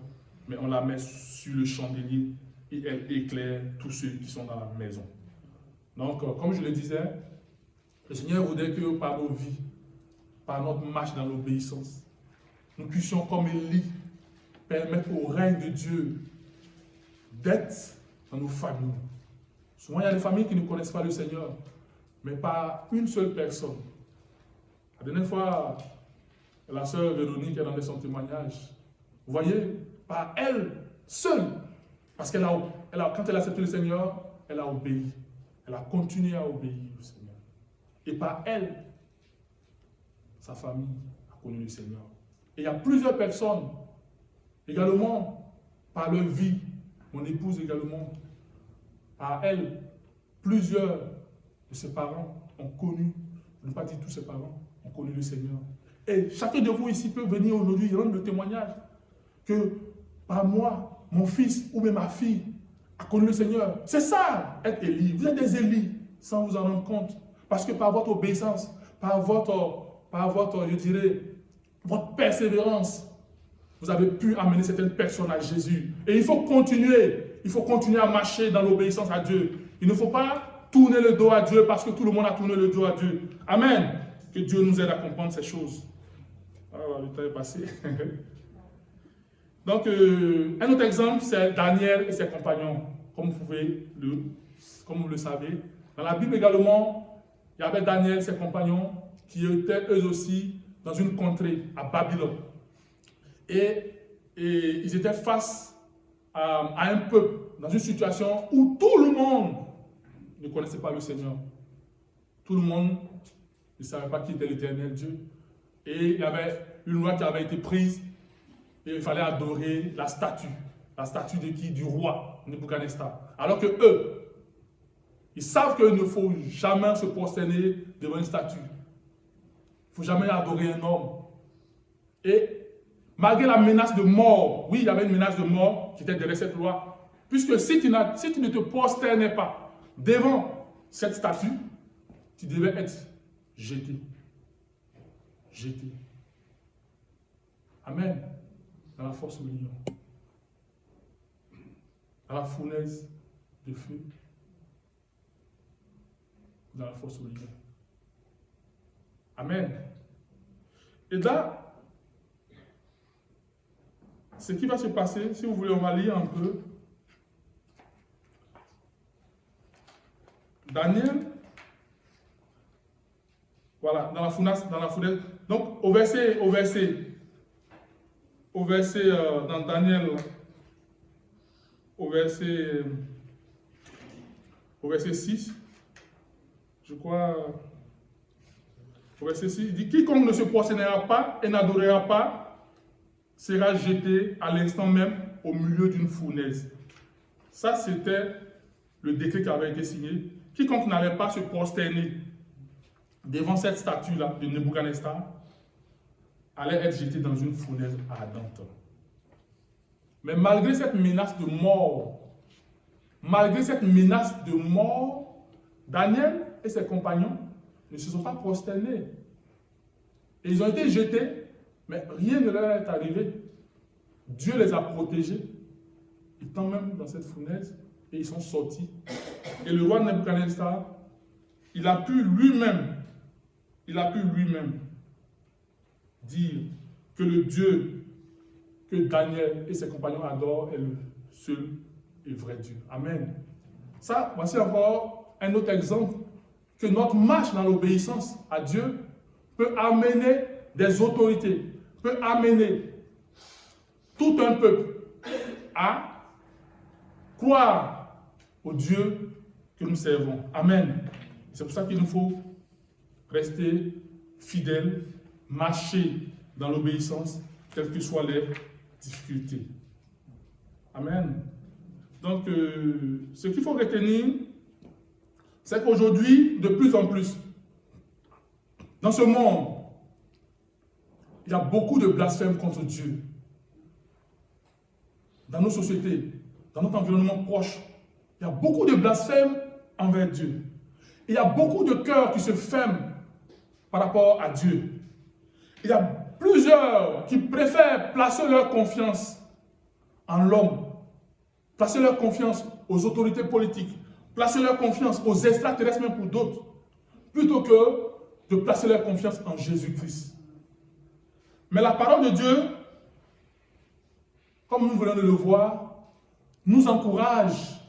mais on la met sur le chandelier et elle éclaire tous ceux qui sont dans la maison. Donc, comme je le disais, le Seigneur voudrait que par nos vies, par notre marche dans l'obéissance, nous puissions, comme Élie, permettre au règne de Dieu d'être dans nos familles. Souvent, il y a des familles qui ne connaissent pas le Seigneur, mais pas une seule personne. La dernière fois, la sœur Véronique a donné son témoignage. Vous voyez, par elle seule, parce qu'elle quand elle a accepté le Seigneur, elle a obéi. Elle a continué à obéir au Seigneur. Et par elle, sa famille a connu le Seigneur. Et il y a plusieurs personnes, également, par leur vie, mon épouse également, par elle, plusieurs de ses parents ont connu, je ne vais pas dire tous ses parents, ont connu le Seigneur. Et chacun de vous ici peut venir aujourd'hui rendre le témoignage que par moi, mon fils ou même ma fille a connu le Seigneur. C'est ça, être Élie. Vous êtes des Élis sans vous en rendre compte. Parce que par votre obéissance, par votre, je dirais, votre persévérance, vous avez pu amener certaines personnes à Jésus. Et il faut continuer à marcher dans l'obéissance à Dieu. Il ne faut pas tourner le dos à Dieu parce que tout le monde a tourné le dos à Dieu. Amen. Que Dieu nous aide à comprendre ces choses. Alors, le temps est passé. Donc, un autre exemple, c'est Daniel et ses compagnons. Comme vous le savez. Dans la Bible également, il y avait Daniel et ses compagnons qui étaient eux aussi dans une contrée, à Babylone. Et ils étaient face à un peuple, dans une situation où tout le monde ne connaissait pas le Seigneur. Tout le monde ne savait pas qui était l'Éternel Dieu. Et il y avait une loi qui avait été prise et il fallait adorer la statue. La statue de qui? Du roi Nebuchadnezzar. Alors que eux, ils savent qu'il ne faut jamais se prosterner devant une statue. Il ne faut jamais adorer un homme. Et malgré la menace de mort, oui, il y avait une menace de mort qui était derrière cette loi, puisque si tu ne te prosternais pas devant cette statue, tu devais être jeté. Jeté. Amen. Dans la force au lion. Dans la fournaise de feu. Dans la force au lion. Amen. Et là, ce qui va se passer, si vous voulez, on va lire un peu. Daniel, voilà, dans la fournaise. Donc, au verset, dans Daniel, au verset 6, je crois, au verset 6, il dit, quiconque ne se prosternera pas et n'adorera pas sera jeté à l'instant même au milieu d'une fournaise. Ça, c'était le décret qui avait été signé. Quiconque n'allait pas se prosterner devant cette statue-là de Nebuchadnezzar allait être jeté dans une fournaise ardente. Mais malgré cette menace de mort, Daniel et ses compagnons ne se sont pas prosternés. Et ils ont été jetés, mais rien ne leur est arrivé. Dieu les a protégés, étant même dans cette fournaise, et ils sont sortis. Et le roi Nebuchadnezzar, il a pu lui-même dire que le Dieu que Daniel et ses compagnons adorent est le seul et vrai Dieu. Amen. Ça, voici encore un autre exemple que notre marche dans l'obéissance à Dieu peut amener des autorités, peut amener tout un peuple à croire au Dieu que nous servons. Amen. C'est pour ça qu'il nous faut rester fidèles, marcher dans l'obéissance, quelles que soient les difficultés. Amen. Donc, ce qu'il faut retenir, c'est qu'aujourd'hui, de plus en plus, dans ce monde, il y a beaucoup de blasphèmes contre Dieu. Dans nos sociétés, dans notre environnement proche, il y a beaucoup de blasphèmes envers Dieu. Il y a beaucoup de cœurs qui se ferment par rapport à Dieu. Il y a plusieurs qui préfèrent placer leur confiance en l'homme, placer leur confiance aux autorités politiques, placer leur confiance aux extraterrestres, même pour d'autres, plutôt que de placer leur confiance en Jésus-Christ. Mais la parole de Dieu, comme nous venons de le voir, nous encourage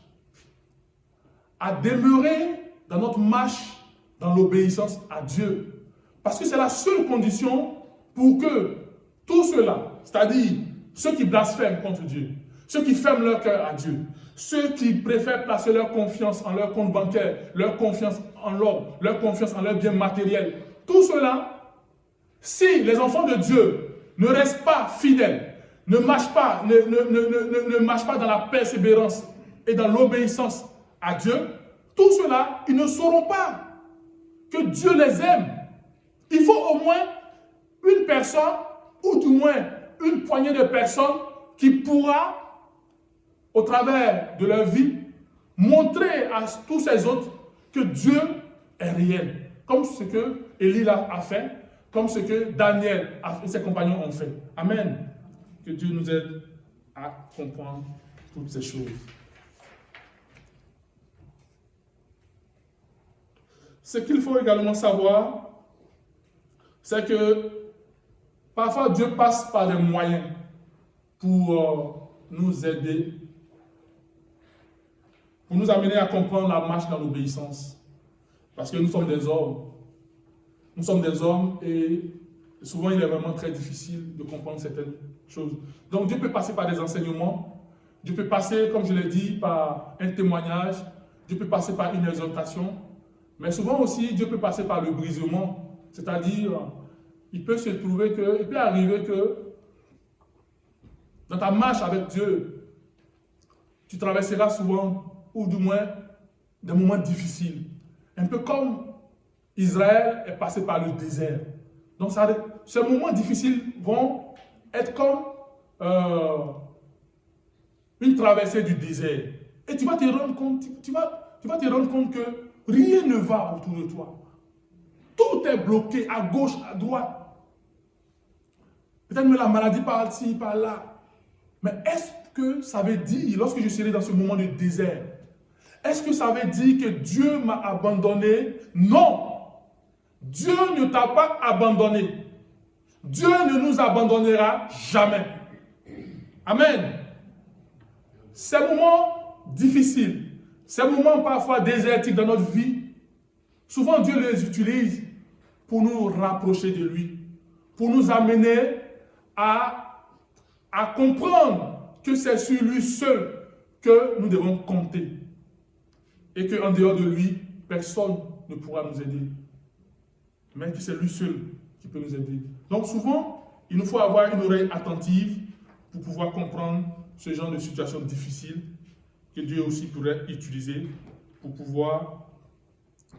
à demeurer dans notre marche, dans l'obéissance à Dieu. Parce que c'est la seule condition pour que tous ceux-là, c'est-à-dire ceux qui blasphèment contre Dieu, ceux qui ferment leur cœur à Dieu, ceux qui préfèrent placer leur confiance en leur compte bancaire, leur confiance en l'homme, leur confiance en leurs biens matériels, tout cela, si les enfants de Dieu ne restent pas fidèles, ne marchent pas dans la persévérance et dans l'obéissance à Dieu, tout cela, ils ne sauront pas que Dieu les aime. Il faut au moins une personne, ou du moins une poignée de personnes qui pourra, au travers de leur vie, montrer à tous ces autres que Dieu est réel. Comme ce que Élie a fait, comme ce que Daniel et ses compagnons ont fait. Amen. Que Dieu nous aide à comprendre toutes ces choses. Ce qu'il faut également savoir, c'est que parfois Dieu passe par des moyens pour nous aider, pour nous amener à comprendre la marche dans l'obéissance. Parce que nous sommes des hommes. Nous sommes des hommes et souvent il est vraiment très difficile de comprendre certaines choses. Donc Dieu peut passer par des enseignements, Dieu peut passer, comme je l'ai dit, par un témoignage, Dieu peut passer par une exhortation, mais souvent aussi Dieu peut passer par le brisement, c'est-à-dire il peut arriver que dans ta marche avec Dieu, tu traverseras souvent, ou du moins, des moments difficiles. Un peu comme Israël est passé par le désert. Donc, ces moments difficiles vont être comme une traversée du désert. Et tu vas te rendre compte, tu vas te rendre compte que rien ne va autour de toi. Tout est bloqué à gauche, à droite. Peut-être même la maladie par-ci, par-là. Mais est-ce que ça veut dire, lorsque je serai dans ce moment de désert, est-ce que ça veut dire que Dieu m'a abandonné? Non! Dieu ne t'a pas abandonné. Dieu ne nous abandonnera jamais. Amen. Ces moments difficiles, ces moments parfois désertiques dans notre vie, souvent Dieu les utilise pour nous rapprocher de lui, pour nous amener à comprendre que c'est sur lui seul que nous devons compter et qu'en dehors de lui, personne ne pourra nous aider. Mais que c'est lui seul qui peut nous aider. Donc souvent, il nous faut avoir une oreille attentive pour pouvoir comprendre ce genre de situation difficile que Dieu aussi pourrait utiliser pour pouvoir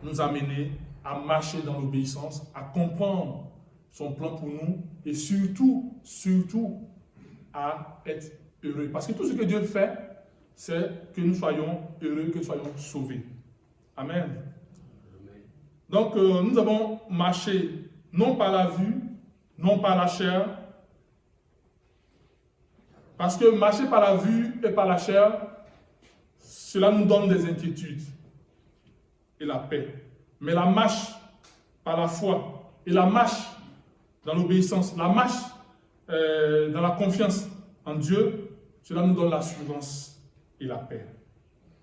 nous amener à marcher dans l'obéissance, à comprendre son plan pour nous et surtout à être heureux. Parce que tout ce que Dieu fait, c'est que nous soyons heureux, que nous soyons sauvés. Amen. Donc, nous avons marché non par la vue, non par la chair. Parce que marcher par la vue et par la chair, cela nous donne des inquiétudes et la paix. Mais la marche par la foi et la marche dans l'obéissance, la marche dans la confiance en Dieu, cela nous donne l'assurance et la paix.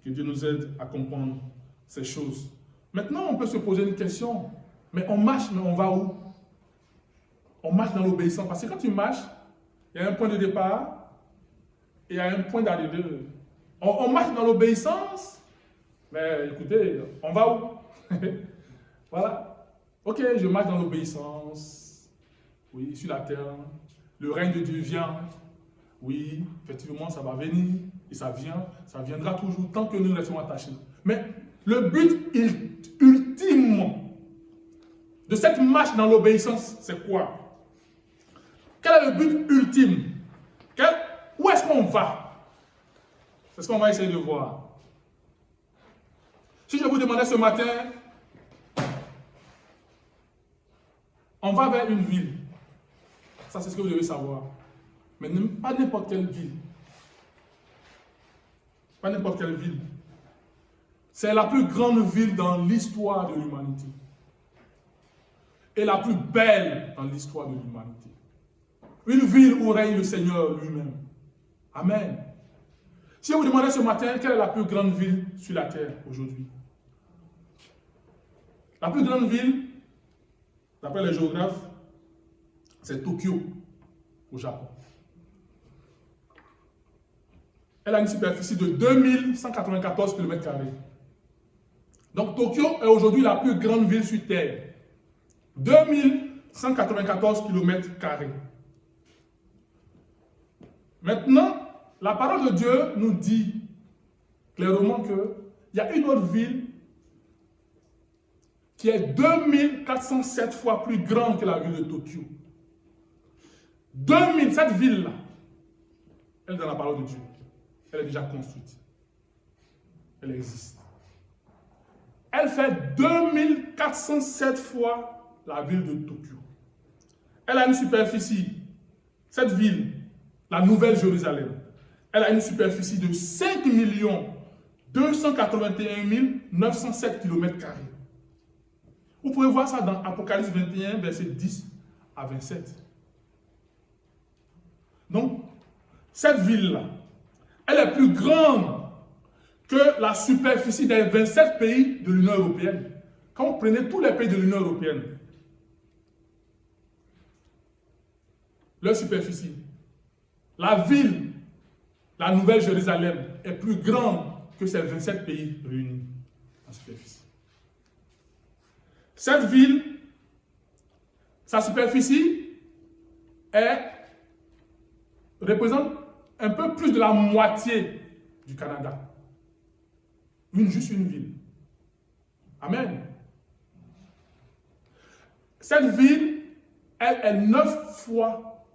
Que Dieu nous aide à comprendre ces choses. Maintenant, on peut se poser une question. Mais on marche, mais on va où? On marche dans l'obéissance. Parce que quand tu marches, il y a un point de départ et il y a un point d'arrivée. On marche dans l'obéissance, mais écoutez, on va où? Voilà. Ok, je marche dans l'obéissance. Oui, sur la terre. Le règne de Dieu vient. Oui, effectivement, ça va venir. Et ça viendra toujours tant que nous restons attachés. Mais le but ultime de cette marche dans l'obéissance, c'est quoi? Quel est le but ultime? Où est-ce qu'on va? C'est ce qu'on va essayer de voir. Si je vous demandais ce matin, on va vers une ville. Ça, c'est ce que vous devez savoir. Mais pas n'importe quelle ville. Pas n'importe quelle ville. C'est la plus grande ville dans l'histoire de l'humanité. Et la plus belle dans l'histoire de l'humanité. Une ville où règne le Seigneur lui-même. Amen. Si je vous demandais ce matin, quelle est la plus grande ville sur la terre aujourd'hui? La plus grande ville, d'après les géographes, c'est Tokyo, au Japon. Elle a une superficie de 2194 km². Donc Tokyo est aujourd'hui la plus grande ville sur Terre. 2194 km². Maintenant, la parole de Dieu nous dit clairement qu'il y a une autre ville qui est 2407 fois plus grande que la ville de Tokyo. Cette ville-là, elle est dans la parole de Dieu. Elle est déjà construite. Elle existe. Elle fait 2407 fois la ville de Tokyo. Elle a une superficie, cette ville, la Nouvelle Jérusalem, elle a une superficie de 5 281 907 km². Vous pouvez voir ça dans Apocalypse 21, verset 10 à 27. Donc, cette ville-là, elle est plus grande que la superficie des 27 pays de l'Union européenne. Quand vous prenez tous les pays de l'Union européenne, leur superficie, la ville, la Nouvelle Jérusalem, est plus grande que ces 27 pays réunis en superficie. Cette ville, sa superficie représente un peu plus de la moitié du Canada. Juste une ville. Amen. Cette ville, elle est 9 fois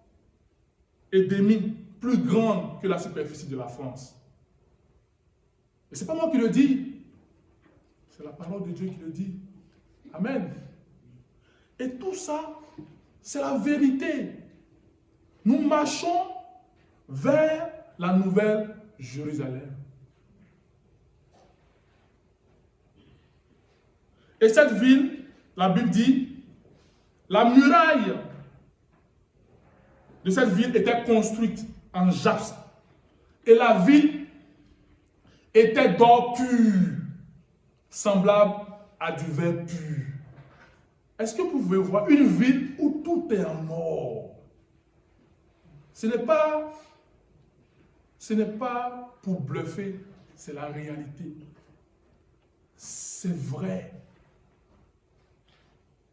et demi plus grande que la superficie de la France. Et ce n'est pas moi qui le dis, c'est la parole de Dieu qui le dit. Amen. Et tout ça, c'est la vérité. Nous marchons vers la Nouvelle Jérusalem. Et cette ville, la Bible dit, la muraille de cette ville était construite en jaspe. Et la ville était d'or pur, semblable à du verre pur. Est-ce que vous pouvez voir une ville où tout est en or? Ce n'est pas pour bluffer, c'est la réalité. C'est vrai.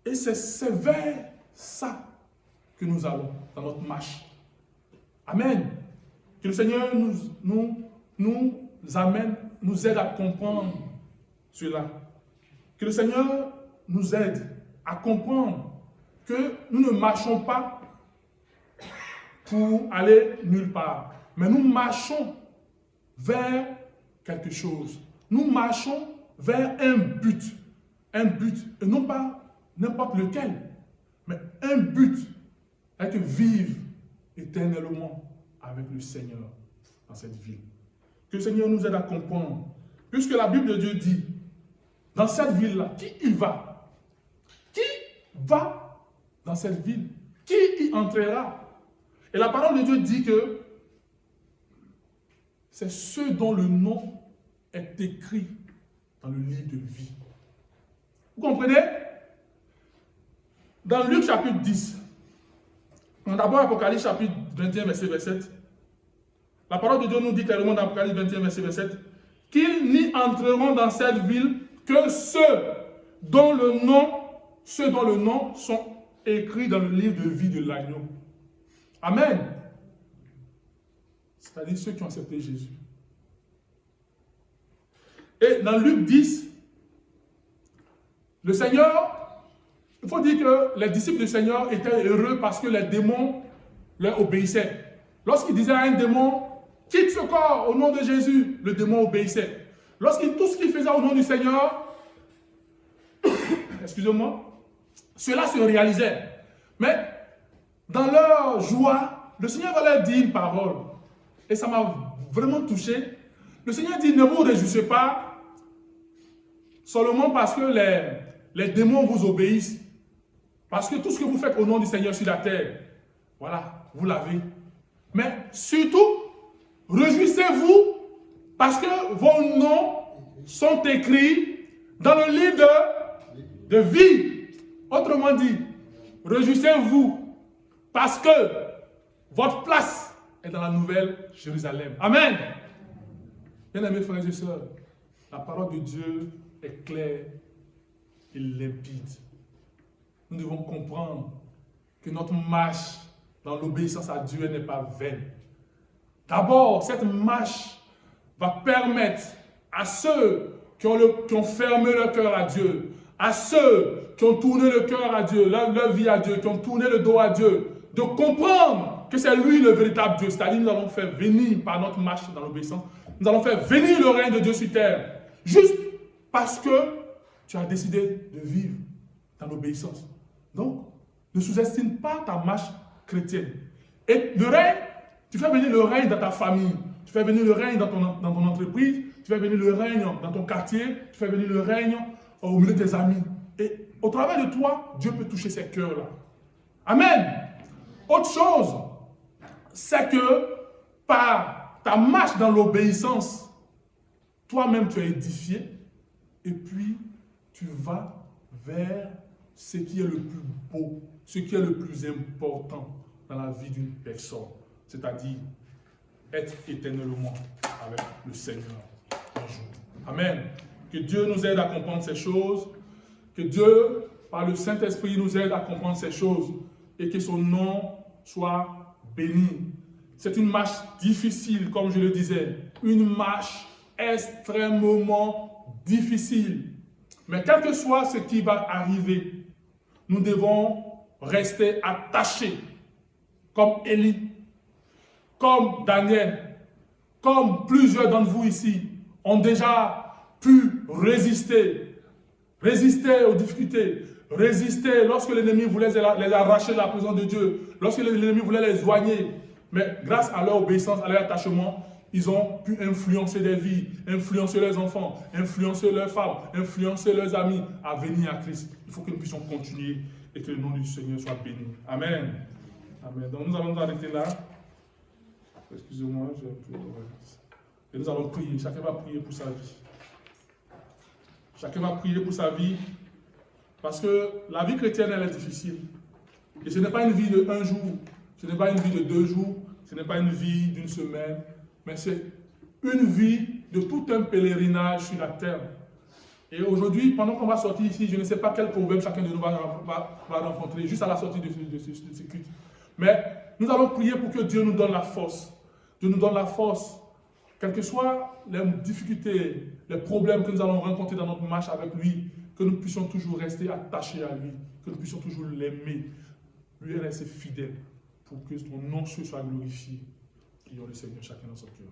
Et c'est vers ça que nous allons dans notre marche. Amen. Que le Seigneur nous amène, nous aide à comprendre cela. Que le Seigneur nous aide à comprendre que nous ne marchons pas pour aller nulle part, mais nous marchons vers quelque chose. Nous marchons vers un but, et non pas n'importe lequel, mais un but est de vivre éternellement avec le Seigneur dans cette ville. Que le Seigneur nous aide à comprendre, puisque la Bible de Dieu dit, dans cette ville-là, qui y va? Qui va dans cette ville? qui y entrera? Et la parole de Dieu dit que c'est ceux dont le nom est écrit dans le livre de vie. Vous comprenez? Dans Luc chapitre 10, d'abord Apocalypse chapitre 21, verset 27, la parole de Dieu nous dit clairement dans Apocalypse 21, verset 27, qu'ils n'y entreront dans cette ville que ceux dont le nom sont écrits dans le livre de vie de l'agneau. Amen. C'est-à-dire ceux qui ont accepté Jésus. Et dans Luc 10, le Seigneur, il faut dire que les disciples du Seigneur étaient heureux parce que les démons leur obéissaient. Lorsqu'il disait à un démon, quitte ce corps au nom de Jésus, le démon obéissait. Tout ce qu'il faisait au nom du Seigneur, excusez-moi, cela se réalisait. Mais dans leur joie, le Seigneur va leur dire une parole. Et ça m'a vraiment touché. Le Seigneur dit, ne vous réjouissez pas seulement parce que les démons vous obéissent. Parce que tout ce que vous faites au nom du Seigneur sur la terre, voilà, vous l'avez. Mais surtout, réjouissez-vous parce que vos noms sont écrits dans le livre de vie. Autrement dit, réjouissez-vous parce que votre place est dans la nouvelle Jérusalem. Amen. Bien-aimés frères et sœurs, la parole de Dieu est claire et limpide. Nous devons comprendre que notre marche dans l'obéissance à Dieu n'est pas vaine. D'abord, cette marche va permettre à ceux qui ont fermé leur cœur à Dieu, à ceux qui ont tourné le cœur à Dieu, leur vie à Dieu, qui ont tourné le dos à Dieu, de comprendre que c'est lui le véritable Dieu. C'est-à-dire nous allons faire venir par notre marche dans l'obéissance, nous allons faire venir le règne de Dieu sur terre, juste parce que tu as décidé de vivre dans l'obéissance. Donc, ne sous-estime pas ta marche chrétienne. Et le règne, tu fais venir le règne dans ta famille, tu fais venir le règne dans ton entreprise, tu fais venir le règne dans ton quartier, tu fais venir le règne au milieu de tes amis. Et au travers de toi, Dieu peut toucher ces cœurs-là. Amen. Autre chose, c'est que par ta marche dans l'obéissance, toi-même tu es édifié et puis tu vas vers ce qui est le plus beau, ce qui est le plus important dans la vie d'une personne, c'est-à-dire être éternellement avec le Seigneur un jour. Amen. Que Dieu nous aide à comprendre ces choses, que Dieu, par le Saint-Esprit, nous aide à comprendre ces choses et que son nom soit béni. C'est une marche difficile, comme je le disais, une marche extrêmement difficile. Mais quel que soit ce qui va arriver, nous devons rester attachés, comme Élie, comme Daniel, comme plusieurs d'entre vous ici ont déjà pu résister aux difficultés, résister lorsque l'ennemi voulait les arracher de la présence de Dieu, lorsque l'ennemi voulait les éloigner. Mais grâce à leur obéissance, à leur attachement, ils ont pu influencer des vies, influencer leurs enfants, influencer leurs femmes, influencer leurs amis à venir à Christ. Il faut que nous puissions continuer et que le nom du Seigneur soit béni. Amen. Amen. Donc nous allons nous arrêter là. Excusez-moi, et nous allons prier. Chacun va prier pour sa vie. Chacun va prier pour sa vie. Parce que la vie chrétienne, elle est difficile. Et ce n'est pas une vie de un jour. Ce n'est pas une vie de 2 jours. Ce n'est pas une vie d'une semaine. Mais c'est une vie de tout un pèlerinage sur la terre. Et aujourd'hui, pendant qu'on va sortir ici, je ne sais pas quel problème chacun de nous va rencontrer, juste à la sortie de ce culte. Mais nous allons prier pour que Dieu nous donne la force. Dieu nous donne la force, quelles que soient les difficultés, les problèmes que nous allons rencontrer dans notre marche avec lui, que nous puissions toujours rester attachés à lui, que nous puissions toujours l'aimer, lui rester fidèle, pour que son nom soit glorifié. Prions le Seigneur chacun dans son cœur.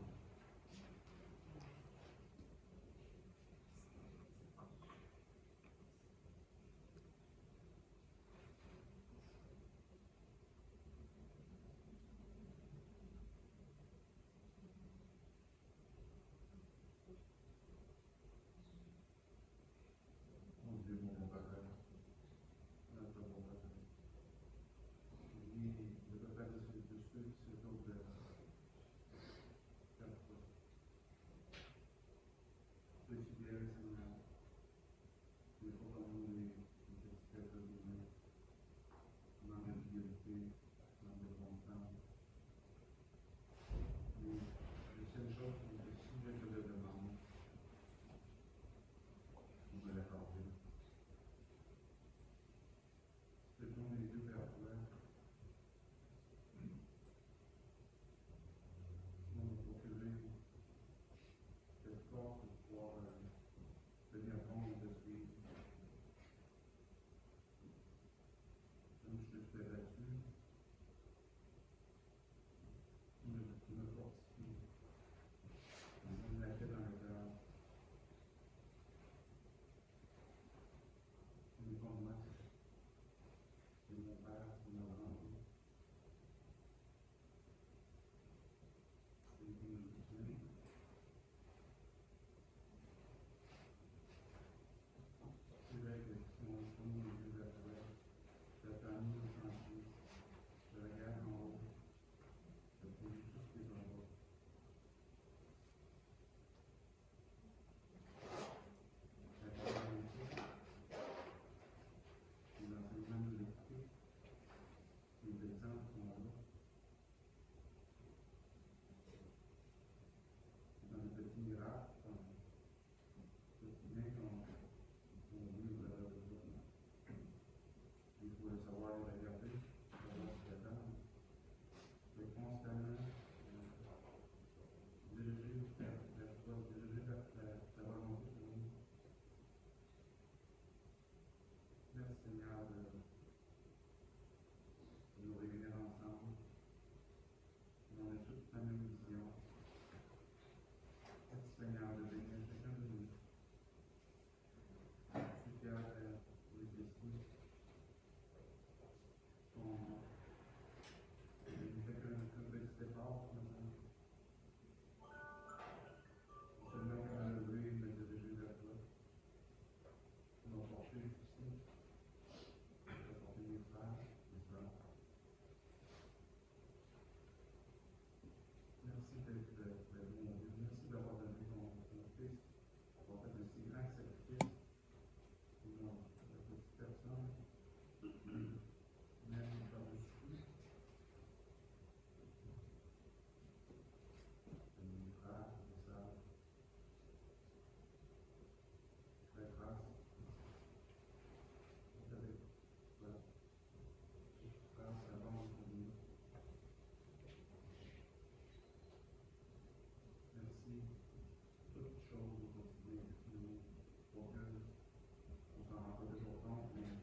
tes vertus qui me fortifient, qui me mettent dans le cœur, qui me convainquent de mon Père qui m'a rendu, et qui me soutient. C'est vrai que si on tourne les yeux vers toi, ta famille nous sentit, je regarde en haut, je pose tout ce qui est en bas. La clarité, les enseignements de l'esprit, les exemples sont là. Dans le petit miracle, quotidien qu'on vit au travers de toi. Il faut le savoir et regarder, savoir ce qu'il attend, et constamment diriger vers toi, diriger vers ta volonté pour nous. Merci Seigneur de nous réunir ensemble. On a toute la même vision. Merci Seigneur de bénir chacun de nous. Je suis fier de les questions. Il fait qu'un petit effort ce matin. Seulement qu'à me lever et me diriger vers toi. Pour m'apporter aussi, pour apporter mes frères, mes sœurs. Merci d'être mon Dieu. Merci d'avoir donné ton Fils, d'avoir fait un si grand sacrifice pour moi, la petite personne, même par-dessus. Mes frères, mes sœurs, frères, grâce. Vous savez, voilà. Grâce à l'homme pour nous. Merci pour toutes choses au quotidien que tu nous procures. On s'en rend pas toujours compte, mais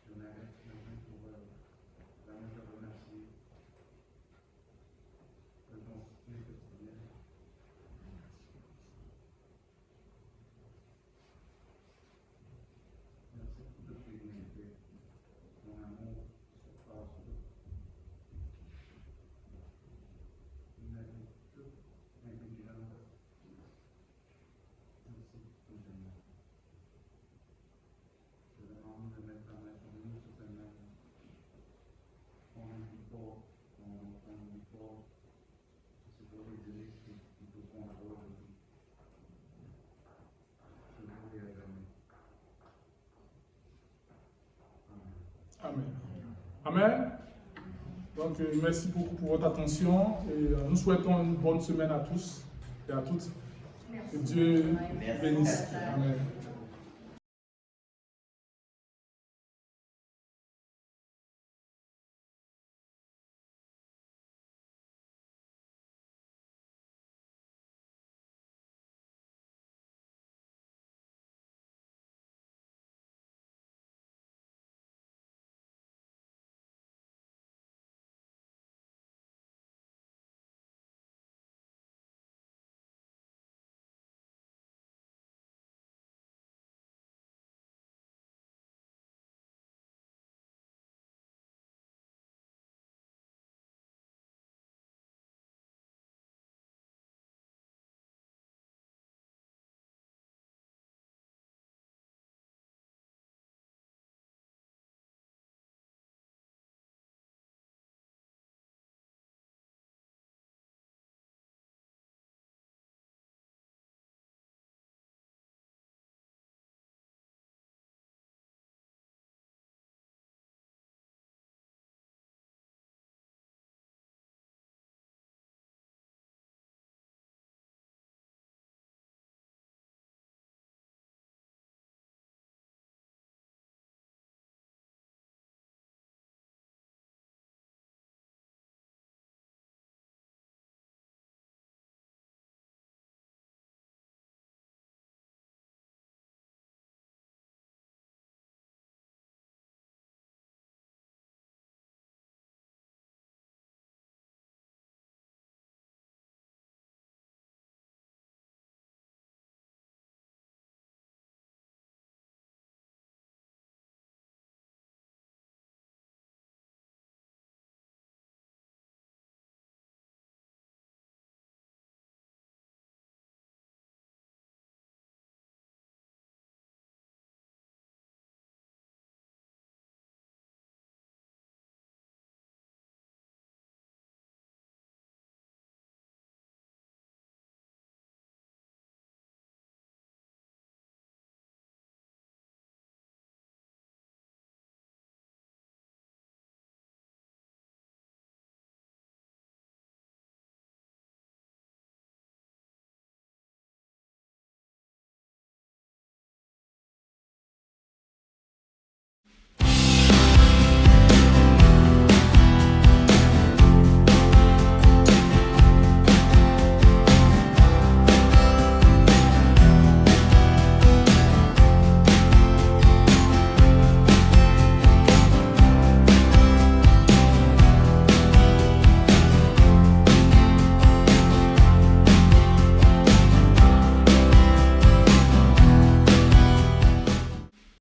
on arrête ce matin pour vraiment te remercier de ton soutien quotidien. Merci pour toutes tes bienfaits, ton amour qui surpasse tout. Une vie toute intelligente. Merci pour ton Seigneur. Je demande de mettre en main sur nous certainement. On n'oublie pas, c'est pas les risques qu'il faut qu'on voit aujourd'hui. Toujours et à jamais. Amen. Amen. Amen. Donc, merci beaucoup pour votre attention et nous souhaitons une bonne semaine à tous et à toutes. Que Dieu bénisse. Amen.